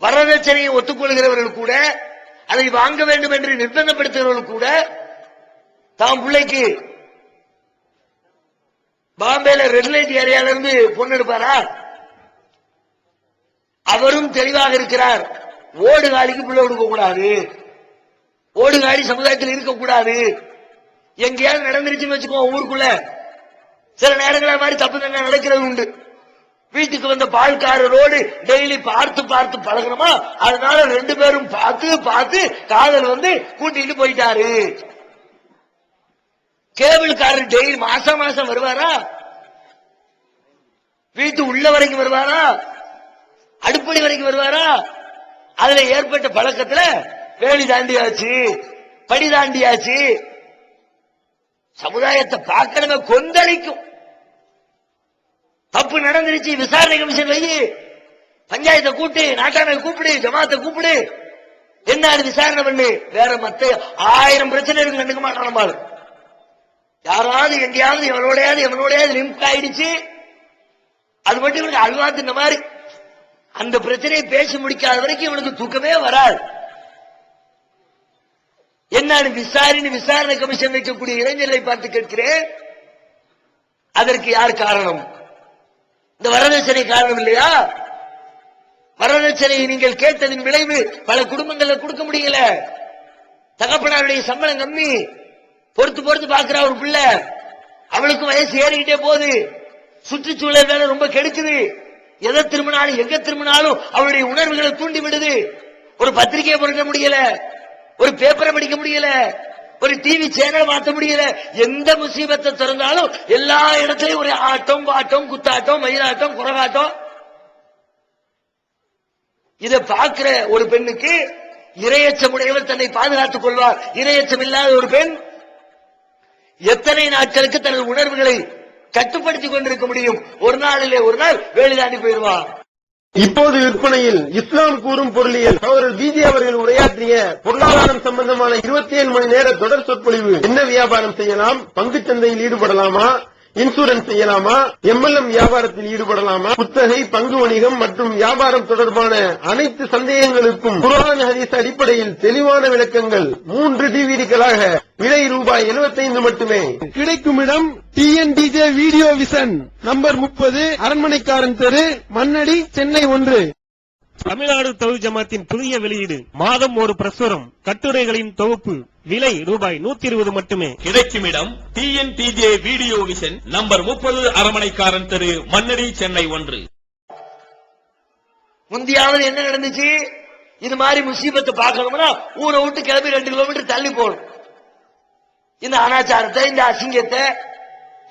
Speaker 2: வரதட்சணையை ஒத்துக்கொள்கிறவர்கள் கூட, அதை வாங்க வேண்டும் என்று நிர்பந்தப்படுத்துகிறவர்கள் கூட, தாம் பிள்ளைக்கு பாம்பேல ரெட் லைட் ஏரியால இருந்து பொண்ணு எடுப்பாரா? அவரும் தெளிவாக இருக்கிறார். ஓடு காலிக்கு பிள்ளை கொடுக்க கூடாது, ஓடு காலி சமுதாயத்தில் இருக்கக்கூடாது. எங்கேயாவது நடந்துருச்சுன்னு வச்சுக்கோ, ஊருக்குள்ள சில நேரங்கள மாதிரி தப்பு தண்டனை நடக்கிறது உண்டு. வீட்டுக்கு வந்த பால்காரரோடு டெய்லி பார்த்து பார்த்து பழகணுமா, அதனால 2 பேரும் பார்த்து பார்த்து காதல் வந்து கூட்டிட்டு போயிட்டாரு. கேபிள்காரர் டெய்லி மாசம் மாசம் வருவாரா? வீட்டு உள்ள வரைக்கும் வருவாரா? அடுப்படி வரைக்கும் வருவாரா? அதுல ஏற்பட்ட பழக்கத்துல வேலி தாண்டியாச்சு, படி தாண்டியாச்சு. சமுதாயத்தை பார்க்கணுங்க கொந்தளிக்கும். தப்பு நடந்துருச்சு, விசாரணை கமிஷன் வை, பஞ்சாயத்தை கூட்டு, நாட்டாமை கூப்பிடு, ஜமாத்தை கூப்பிடு, என்ன விசாரணை பண்ணு. வேற மத்த 1000 பிரச்சனை இருக்கு, கண்டுக்க மாட்டான். யாராவது எங்கேயாவது எவனோடையாவது லிங்க் ஆயிடுச்சு, அது மட்டும் இவனுக்கு அல்வாத்து இந்த மாதிரி அந்த பிரச்சனையை பேசி முடிக்காத வரைக்கும் இவனுக்கு தூக்கமே வராது. என்னன்னு விசாரணை கமிஷன் வைக்கக்கூடிய இளைஞர்களை பார்த்து கேட்கிறேன், அதற்கு யார் காரணம்? இந்த வரதட்சணை காரணம் இல்லையா? வரதட்சணை நீங்கள் கேட்டதின் விளைவு பல குடும்பங்கள்ல கொடுக்க முடியல. தகப்பனாருடைய சம்பளம் கம்மி, பொறுத்து பொறுத்து பாக்குறா ஒரு பிள்ளை, அவளுக்கு வயசு ஏறிக்கிட்டே போகுது, சுற்றுச்சூழல் வேலை ரொம்ப கெடுக்குது. எதை திரும்பினாலும் எங்க திரும்பினாலும் அவளுடைய உணர்வுகளை தூண்டி விடுது. ஒரு பத்திரிகையை பொறுக்க முடியல, ஒரு பேப்பரை படிக்க முடியல, ஒரு டிவி சேனல் மாத்த முடியல. எந்த முசீபத்தை திறந்தாலும் எல்லா இடத்துலயும் ஒரு ஆட்டம், பாட்டம், குத்தாட்டம், மயிலாட்டம், குரகாட்டம். இதை பார்க்கிற ஒரு பெண்ணுக்கு இரையச்சமுடையவர் தன்னை பாதுகாத்துக் கொள்வார். இரையச்சம் இல்லாத ஒரு பெண் எத்தனை நாட்களுக்கு தனது உணர்வுகளை கட்டுப்படுத்திக் கொண்டிருக்க முடியும்? ஒரு நாளிலே ஒரு நாள் வேலை தாண்டி போயிடுவார்.
Speaker 8: இப்போது விற்பனையில் இஸ்லாம் கூறும் பொருளியல் சகோதரர் பிஜே அவர்கள் உரையாற்றிய பொருளாதாரம் சம்பந்தமான 27 மணி நேர தொடர் சொற்பொழிவு. என்ன வியாபாரம் செய்யலாம், பங்குச் சந்தையில் ஈடுபடலாமா, இன்சூரன்ஸ் செய்யலாமா, எம்எல்எம் வியாபாரத்தில் ஈடுபடலாமா, குத்தகை, பங்கு வணிகம் மற்றும் வியாபாரம் தொடர்பான அனைத்து சந்தேகங்களுக்கும் குர்ஆன் ஹதீஸ் அடிப்படையில் தெளிவான விளக்கங்கள் 3 டிவிடிகளாக விலை ரூபாய் 75 மட்டுமே. கிடைக்கும் இடம் TNDJ வீடியோ விஷன், நம்பர் 30, அரண்மனைக்காரன் தெரு, மண்ணடி, சென்னை 1.
Speaker 6: தமிழ்நாடு தௌஹீத் ஜமாத்தின் புதிய வெளியீடு. மாதம் ஒரு பிரசுரம், கட்டுரைகளின் தொகுப்பு. விலை ரூபாய் 120 மட்டுமே.
Speaker 7: கிடைக்கும் இடம் TNTJ வீடியோ விஷன், நம்பர் 30, அரண்மனைக்காரன் தெரு, மண்ணடி, சென்னை 1.
Speaker 2: முந்தியாவது என்ன நடந்துச்சு? இது மாதிரி முசீபத்தை பார்க்கணும்னா ஊரை விட்டு கிளம்பி 2 கிலோமீட்டர் தள்ளி போகணும். இந்த அனாச்சாரத்தை, இந்த அசிங்கத்தை,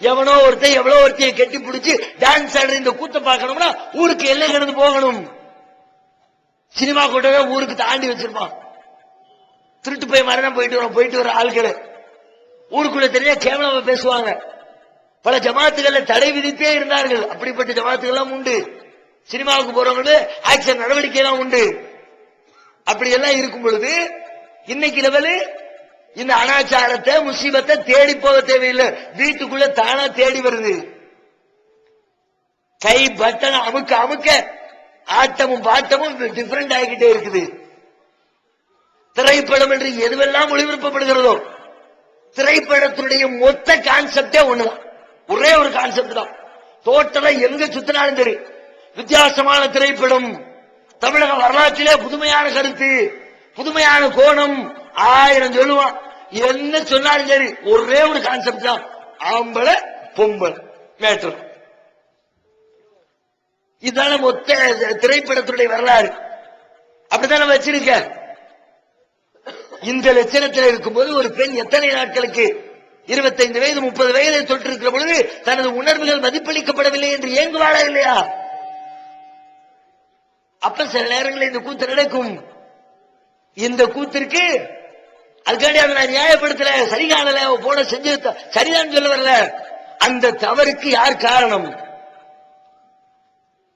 Speaker 2: எவனோ ஒருத்தன் எவ்வளோ ஒருத்தையை கெட்டி பிடிச்சி டான்ஸ் ஆடுற இந்த கூத்த பார்க்கணும்னா ஊருக்கு எல்லை கடந்து போகணும். சினிமா கூட்டமே ஊருக்கு தாண்டி வச்சிருப்பான். திருட்டு போய் மாதிரி தான் போயிட்டு வர ஆட்கள் ஊருக்குள்ள தெரிய கேவலமா பேசுவாங்க. பல ஜமாத்துகள்ல தடை விதித்தே இருந்தார்கள். அப்படிப்பட்ட ஜமாத்துகள் எல்லாம் உண்டு. சினிமாவுக்கு போறவங்களுக்கு ஆக்ஷன் நடவடிக்கை எல்லாம் உண்டு. அப்படி எல்லாம் இருக்கும் பொழுது இன்னைக்கு லெவலு இந்த அனாச்சாரத்தை, முசீபத்தை தேடி போக தேவையில்லை, வீட்டுக்குள்ள தானா தேடி வருது. கை பட்டன் அமுக்க அமுக்க ஆட்டமும் பாட்டமும் டிஃபரெண்ட் ஆகிக்கிட்டே இருக்குது. திரைப்படம் என்று எதுவெல்லாம் ஒளிபரப்பப்படுகிறதோ திரைப்படத்துடைய மொத்த கான்செப்டே ஒண்ணுதான், ஒரே ஒரு கான்செப்ட் தான். டோட்டலா எங்க சுத்தினாலும் சரி வித்தியாசமான திரைப்படம், தமிழக வரலாற்றிலே புதுமையான கருத்து, புதுமையான கோணம், 1000 சொல்லுவான். என்ன சொன்னாலும் சரி ஒரே ஒரு கான்செப்ட் தான், ஆம்பளை பொம்பளை மேட்டர். இதுதான மொத்த திரைப்படத்துடைய வரலாறு. அப்படித்தான வச்சிருக்க. இந்த லட்சணத்தில் இருக்கும்போது ஒரு பெண் எத்தனை நாட்களுக்கு 25 வயது 30 வயதை தொட்டிருக்கிற பொழுது தனது உணர்வுகள் மதிப்பளிக்கப்படவில்லை என்று ஏங்குவாளா இல்லையா? அப்ப சில நேரங்களில் இந்த கூத்து நடக்கும். இந்த கூத்திற்கு அதுக்காண்டி அதை நான் நியாயப்படுத்தல, சரி காணல, போன செஞ்சு சரிதான் சொல்ல வரல. அந்த தவறுக்கு யார் காரணம்?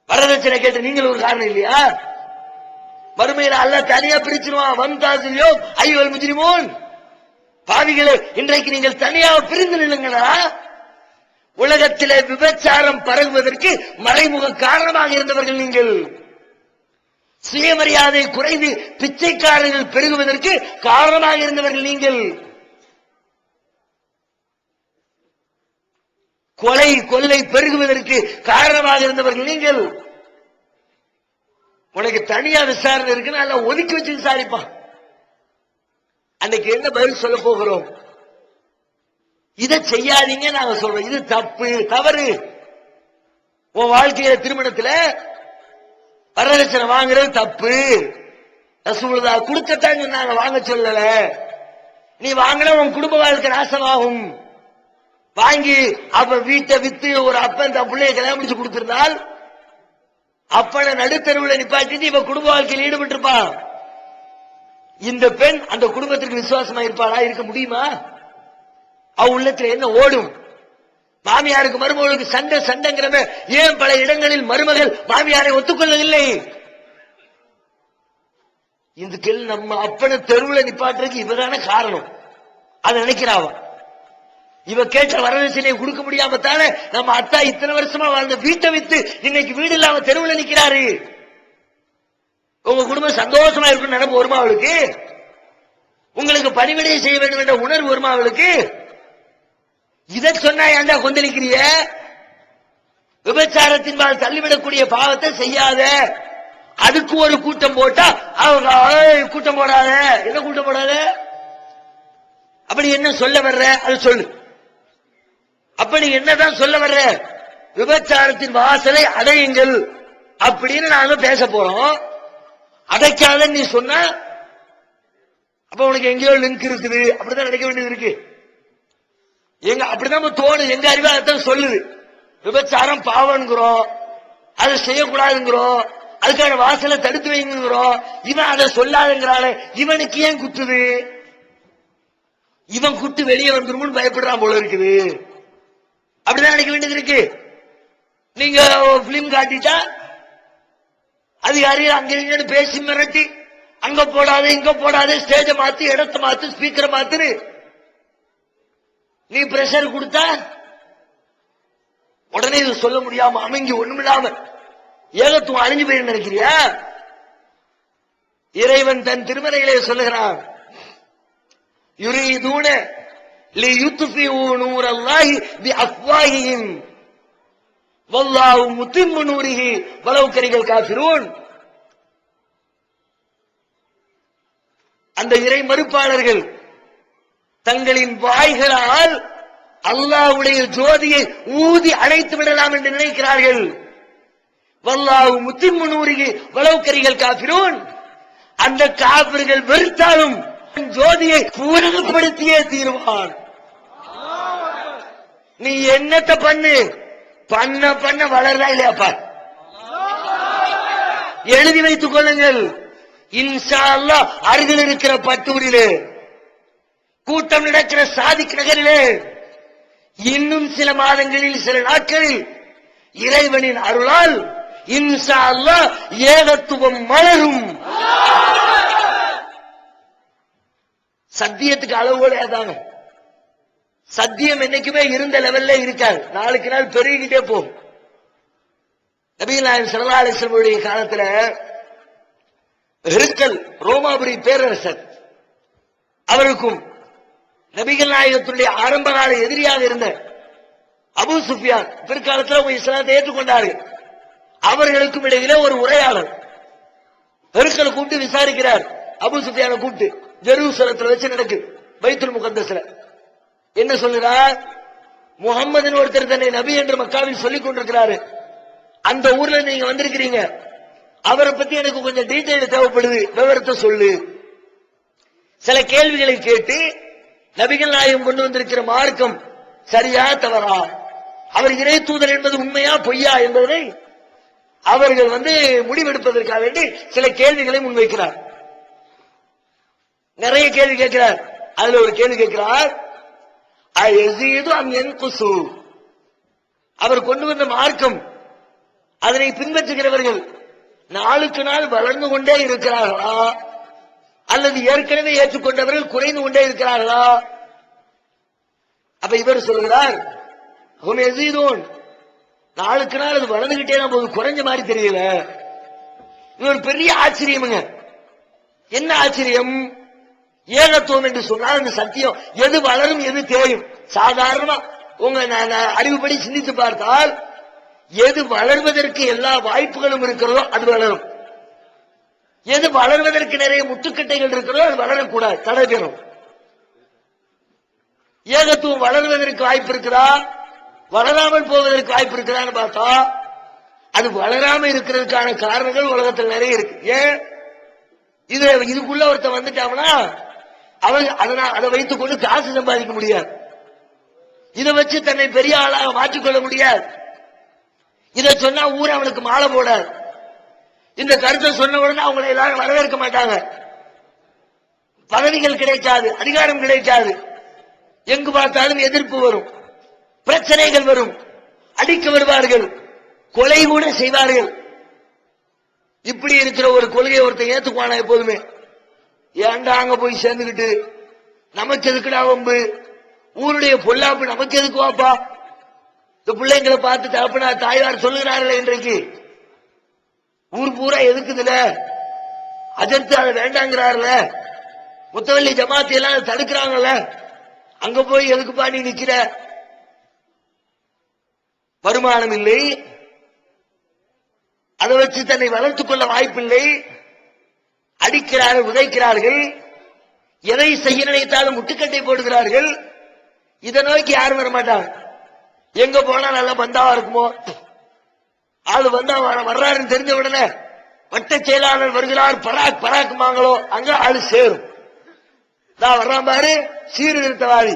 Speaker 2: வரதட்சணை கேட்டு நீங்கள் ஒரு காரணம் இல்லையா? மறுமையில அல்லாஹ் தனியா பிரிச்சிருவான். வந்தாசியோ ஐயோல் முஜ்ரிமூன், பாவிகளே இன்றைக்கு நீங்கள் தனியாக பிரிந்து நில்லுங்களா. உலகத்திலே விபச்சாரம் பரவுவதற்கு மறைமுக காரணமாக இருந்தவர்கள் நீங்கள். சுயமரியாதை குறைந்து பிச்சைக்காரர்கள் பெருகுவதற்கு காரணமாக இருந்தவர்கள் நீங்கள். கொலை கொள்ளை பெருகுவதற்கு காரணமாக இருந்தவர்கள் நீங்கள். உனக்கு தனியா விசாரணை இருக்குன்னு அல்ல ஒதுக்கி வச்சு விசாரிப்பான். அன்னைக்கு என்ன பதில் சொல்ல போகிறோம்? இதை செய்யாதீங்க நாங்க சொல்றோம். இது தப்பு, தவறு. உன் வாழ்க்கையில திருமணத்துல வரதட்சணை வாங்குறது தப்பு. ரசூலுல்லாஹ் கொடுக்கத்தான் சொன்னாங்க, வாங்க சொல்லல. நீ வாங்கினா உன் குடும்ப வாழ்க்கை நாசமாகும். வாங்கி அப்ப வீட்டை வித்து ஒரு அப்பன் தன் பிள்ளைய கல்யாணம் முடிச்சு கொடுத்திருந்தால் அப்பனை நடுத்தருவுல நிப்பாட்டி இவ குடும்ப வாழ்க்கையில் ஈடுபட்டு இருப்பான். இந்த பெண் அந்த குடும்பத்திற்கு விசுவாசமா இருப்பாளா? இருக்க முடியுமா? அவ உள்ளத்துல என்ன ஓடும்? மாமியாருக்கு மருமகளுக்கு சண்டை சண்டைங்கிறவ ஏன் பல இடங்களில் மருமகள் மாமியாரை ஒத்துக்கொள்ளவில்லை? இதுக்கு நம்ம அப்பனை தெருவுல நிப்பாட்டுறதுக்கு இவரான காரணம். அதை நினைக்கிறாவ. இவ கேட்ட வரதட்சணையை கொடுக்க முடியாம தானே நம்ம அத்தா இத்தனை வருஷமா வாழ்ந்த வீட்டை வித்து இன்னைக்கு வீடு இல்லாம தெருவுல நிக்கிறாரு. உங்க குடும்பம் சந்தோஷமா இருக்குன்னு நினைப்பு வருமா அவளுக்கு? உங்களுக்கு பணிவிடையை செய்ய வேண்டும் என்ற உணர்வு வருமா அவளுக்கு? இதை சொன்னா ஏன்டா கொந்தளிக்கிறிய? விபச்சாரத்தின்பால் தள்ளிவிடக்கூடிய பாவத்தை செய்யாத. அதுக்கு ஒரு கூட்டம் போட்டா அவங்க கூட்டம் போடாத. என்ன கூட்டம் போடாத? அப்படி என்ன சொல்ல வர்ற? அது சொல்லு. அப்படி என்னதான் சொல்ல வர்ற? விபச்சாரத்தின் வாசலை அடையுங்கள் அப்படின்னு நாங்க பேச போறோம். அடைக்காத நீ சொன்னா அப்ப உனக்கு எங்கேயோ லிங்க் இருக்குது, அப்படிதான் நினைக்க வேண்டியது இருக்கு. எங்க அப்படிதான் தோணு, எங்க அறிவாளத்தான் சொல்லுது. விபச்சாரம் பாவம்ங்கிறோம், அதை செய்யக்கூடாதுங்கிறோம், அதுக்கான வாசலை தடுத்து வைங்கிறோம். இவன் அதை சொல்லாதுங்கிறான, இவனுக்கு ஏன் குத்துது? இவன் குட்டு வெளியே வந்துருமுன்னு பயப்படுறான் போல இருக்குது. அப்படிதான் நினைக்க வேண்டியது இருக்கு. நீங்க பிலிம் காட்டிட்டா அதிகாரிகள் அங்க இங்க பேசி மிரட்டி, அங்க போடாது இங்க போடாது, ஸ்டேஜ மாத்து, இடத்தை மாத்து, ஸ்பீக்கரை மாத்துரு, நீ பிரஷர் கொடுத்தா உடனே இது சொல்ல முடியாம அமைங்கி ஒண்ணுமில்லாம ஏகத்துவம் அழிஞ்சு போய் நினைக்கிறியா? இறைவன் தன் திருமறையிலே சொல்லுகிறான், யுரீதூன லியுத்ஃபிஊ நூரல்லாஹி பிஅஃவாஹிஹிம் வல்லாஹு முத்திம்மு நூரிஹி வலவ் கரிஹல் காஃபிரூன். அந்த இறை மறுப்பாளர்கள் தங்களின் வாய்களால் அல்லாஹ்வுடைய ஜோதியை ஊதி அணைத்து விடலாம் என்று நினைக்கிறார்கள். வல்லாஹு முத்திம்மு நூரிஹி வலவ் கரிஹல் காஃபிரூன். அந்த காபிர்கள் வெறுத்தாலும் ஜோதியை பூரணப்படுத்தியே தீருவான். நீ என்னத்தை பண்ணு, பண்ண பண்ண வளர்றா இல்லையாப்பா? எழுதி வைத்துக் கொள்ளுங்கள். இன்ஷா அல்லாஹ் அருகில் இருக்கிற பட்டூரிலே கூட்டம் நடக்கிற சாதிக் நகரிலே இன்னும் சில மாதங்களில், சில நாட்களில் இறைவனின் அருளால் இன்ஷா அல்லாஹ் ஏகத்துவம் மலரும். சத்தியத்துக்கு அளவோட ஏதாங்க, சத்தியம் என்னைக்குமே இருந்த லெவல்ல இருக்காது, நாளுக்கு நாள் பெருகிட்டே போகும். நபிகள் நாயகம் ஸல்லல்லாஹு அலைஹி வஸல்லம் காலத்துல ஹிர்கல் ரோமாபுரி பேரரசர், அவருக்கும் நபிகள் நாயகத்துடைய ஆரம்ப கால எதிரியாக இருந்த அபூ சுஃபியான் பிற்காலத்தில் இஸ்லாத்தை ஏற்றுக்கொண்டார்கள். அவர்களுக்கும் இடையில ஒரு உரையாடல். ஹிர்கல் கூப்பிட்டு விசாரிக்கிறார், அபூ சுஃபியானை கூப்பிட்டு ஜெருசலத்துல வச்சு நடக்கு, பைத்துல் முகத்தஸ்ல என்ன சொல்லுறார்? முகம்மது ஒருத்தர் தன்னை நபி என்று மக்காவில் சொல்லிக் கொண்டிருக்கிறாரு, அந்த ஊர்ல நீங்க வந்திருக்கிறீங்க, அவரை பத்தி எனக்கு கொஞ்சம் டீட்டெயில் தேவைப்படுது, விவரத்தை சொல்லு. சில கேள்விகளை கேட்டு நபிகள் நாயகம் கொண்டு வந்திருக்கிற மார்க்கம் சரியா தவறா, அவர் இறை தூதர் என்பது உண்மையா பொய்யா என்பதை அவர்கள் முடிவெடுப்பதற்காக வேண்டி சில கேள்விகளை முன்வைக்கிறார். நிறைய கேள்வி கேட்கிறார். அதுல ஒரு கேள்வி கேட்கிறார், அவர் கொண்டு வந்த மார்க்கம், அதனை பின்பற்றுகிறவர்கள் நாளுக்கு நாள் வளர்ந்து கொண்டே இருக்கிறார்களா, அல்லது ஏற்கனவே ஏற்றுக்கொண்டவர்கள் குறைந்து கொண்டே இருக்கிறார்களா? அப்ப இவர் சொல்கிறார், நாளுக்கு நாள் அது வளர்ந்துகிட்டே தான் போது, குறைஞ்ச மாதிரி தெரியல. இது ஒரு பெரிய ஆச்சரியமுங்க. என்ன ஆச்சரியம்? ஏகத்துவம் என்று சொன்னால் அந்த சத்தியம் எது வளரும் எது தேயும். சாதாரணமா உங்க அறிவுப்படி சிந்தித்து பார்த்தால் எது வளர்வதற்கு எல்லா வாய்ப்புகளும் இருக்கிறதோ அது வளரும், எது வளர்வதற்கு நிறைய முட்டுக்கட்டைகள் இருக்கிறதோ அது வளரக்கூடாது, தடை பெறும். ஏகத்துவம் வளர்வதற்கு வாய்ப்பு இருக்குதா, வளராமல் போவதற்கு வாய்ப்பு இருக்குதான்னு பார்த்தா அது வளராம இருக்கிறதுக்கான காரணங்கள் உலகத்தில் நிறைய இருக்கு. ஏன் இதுக்குள்ள ஒருத்தன் வந்துட்டாங்கன்னா அவன் அதை வைத்துக் கொண்டு காசு சம்பாதிக்க முடியாது, இதை வச்சு தன்னை பெரிய ஆளாக மாற்றிக்கொள்ள முடியாது. இதை சொன்னா ஊர் அவனுக்கு மாலை போடாது, இந்த கருத்தை சொன்ன உடனே அவங்களை எல்லாரும் வரவேற்க மாட்டாங்க, பதவிகள் கிடைக்காது, அதிகாரம் கிடைக்காது, எங்கு பார்த்தாலும் எதிர்ப்பு வரும், பிரச்சனைகள் வரும், அடிக்க வருவார்கள், கொலை கூட செய்வார்கள். இப்படி இருக்கிற ஒரு கொள்கையை ஒருத்தர் ஏத்துக்குவானா? எப்போதுமே ஏன்டா அங்க போய் சேர்ந்துக்கிட்டு, நமக்கு எதுக்குடா வம்பு, ஊருடைய பொல்லாப்பு நமக்கு எதுக்கு வாப்பா? இந்த பிள்ளைங்களை பார்த்து தகப்பனா தாயார் சொல்லுகிறார்கள், இன்றைக்கு ஊர் பூரா எதுக்குதுல, அதற்கு அதை வேண்டாங்கிறாருல, முத்தவள்ளி ஜமாத்தி எல்லாம் தடுக்கிறாங்கல்ல, அங்க போய் எதுக்குப்பா நீ நிக்கிற? வருமானம் இல்லை, அதை வச்சு தன்னை வளர்த்துக் கொள்ள வாய்ப்பில்லை, அடிக்கிறார்கள், உதைக்கிறார்கள், எதை செய்ய நினைத்தாலும் முட்டுக்கட்டை போடுகிறார்கள். இதை நோக்கி யாரும் வரமாட்டாங்க. எங்க போனா நல்லா பந்தாவா இருக்குமோ, ஆளு வந்தா வர்றாருன்னு தெரிஞ்ச உடனே வட்ட செயலாளர் வருகிறார், பராக் பராக்குமாங்களோ, அங்க ஆளு சேரும். நான் வர்றான் பாரு சீர்திருத்தவாதி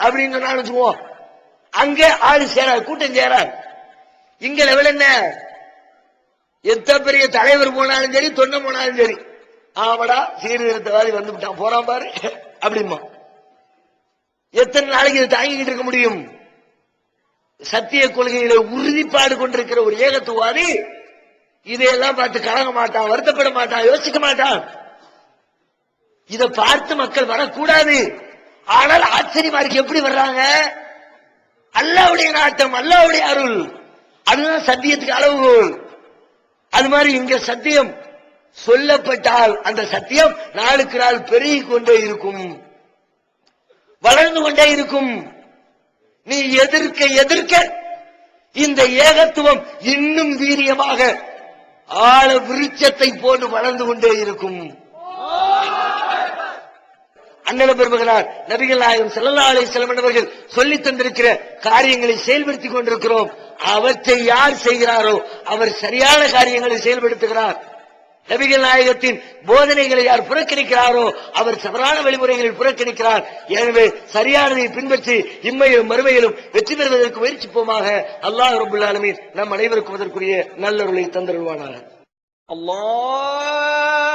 Speaker 2: அப்படின்னு சொன்னாலும் வச்சுக்குவோம், அங்க ஆளு சேராது, கூட்டம் சேராது. இங்க லெவல் என்ன? எத்தனை பெரிய தலைவர் போனாலும் சரி, தொண்டை போனாலும் சரி, ஆமாடா சீர்திருத்தவாதி வந்து விட்டான் போறான் பாரு அப்படிமா. எத்தனை நாளைக்கு இதை தாங்கிக்கிட்டு இருக்க முடியும்? சத்திய கொள்கையில உறுதிப்பாடு கொண்டிருக்கிற ஒரு ஏகத்துவாதி இதையெல்லாம் பார்த்து கலங்க மாட்டான், வருத்தப்பட மாட்டான், யோசிக்க மாட்டான். இதை பார்த்து மக்கள் வரக்கூடாது. ஆனால் ஆச்சரியமா இருக்கு, எப்படி வர்றாங்க? அல்லாஹ்வுடைய நாட்டம், அல்லாஹ்வுடைய அருள், அதுதான் சத்தியத்துக்கு அளவுகோல். அது மாதிரி இங்க சத்தியம் சொல்லப்பட்டால் அந்த சத்தியம் நாளுக்கு நாள் பெருகிக் கொண்டே இருக்கும், வளர்ந்து கொண்டே இருக்கும். நீ எதிர்க்க எதிர்க்க இந்த ஏகத்துவம் இன்னும் வீரியமாக ஆழ விருட்சத்தை போன்று வளர்ந்து கொண்டே இருக்கும். அண்ணல் பெருமகனார் நபிகள் நாயகம் ஸல்லல்லாஹு அலைஹி வஸல்லம் அவர்கள் சொல்லித் தந்திருக்கிற காரியங்களை செயல்படுத்திக் கொண்டிருக்கிறோம். அவற்றை யார் செய்கிறாரோ அவர் சரியான காரியங்களை செயல்படுத்துகிறார். நபிகள் நாயகத்தின் போதனைகளை யார் புறக்கணிக்கிறாரோ அவர் தவறான வழிமுறைகளில் புறக்கணிக்கிறார். எனவே சரியானதை பின்பற்றி இம்மையிலும் மறுமையிலும் வெற்றி பெறுவதற்கு முயற்சிப்போமாக. அல்லாஹ் ரப்பல் ஆலமீன் நம் அனைவருக்கும் அதற்குரிய நல்லருளை தந்தருள்வானாக. அல்லாஹ்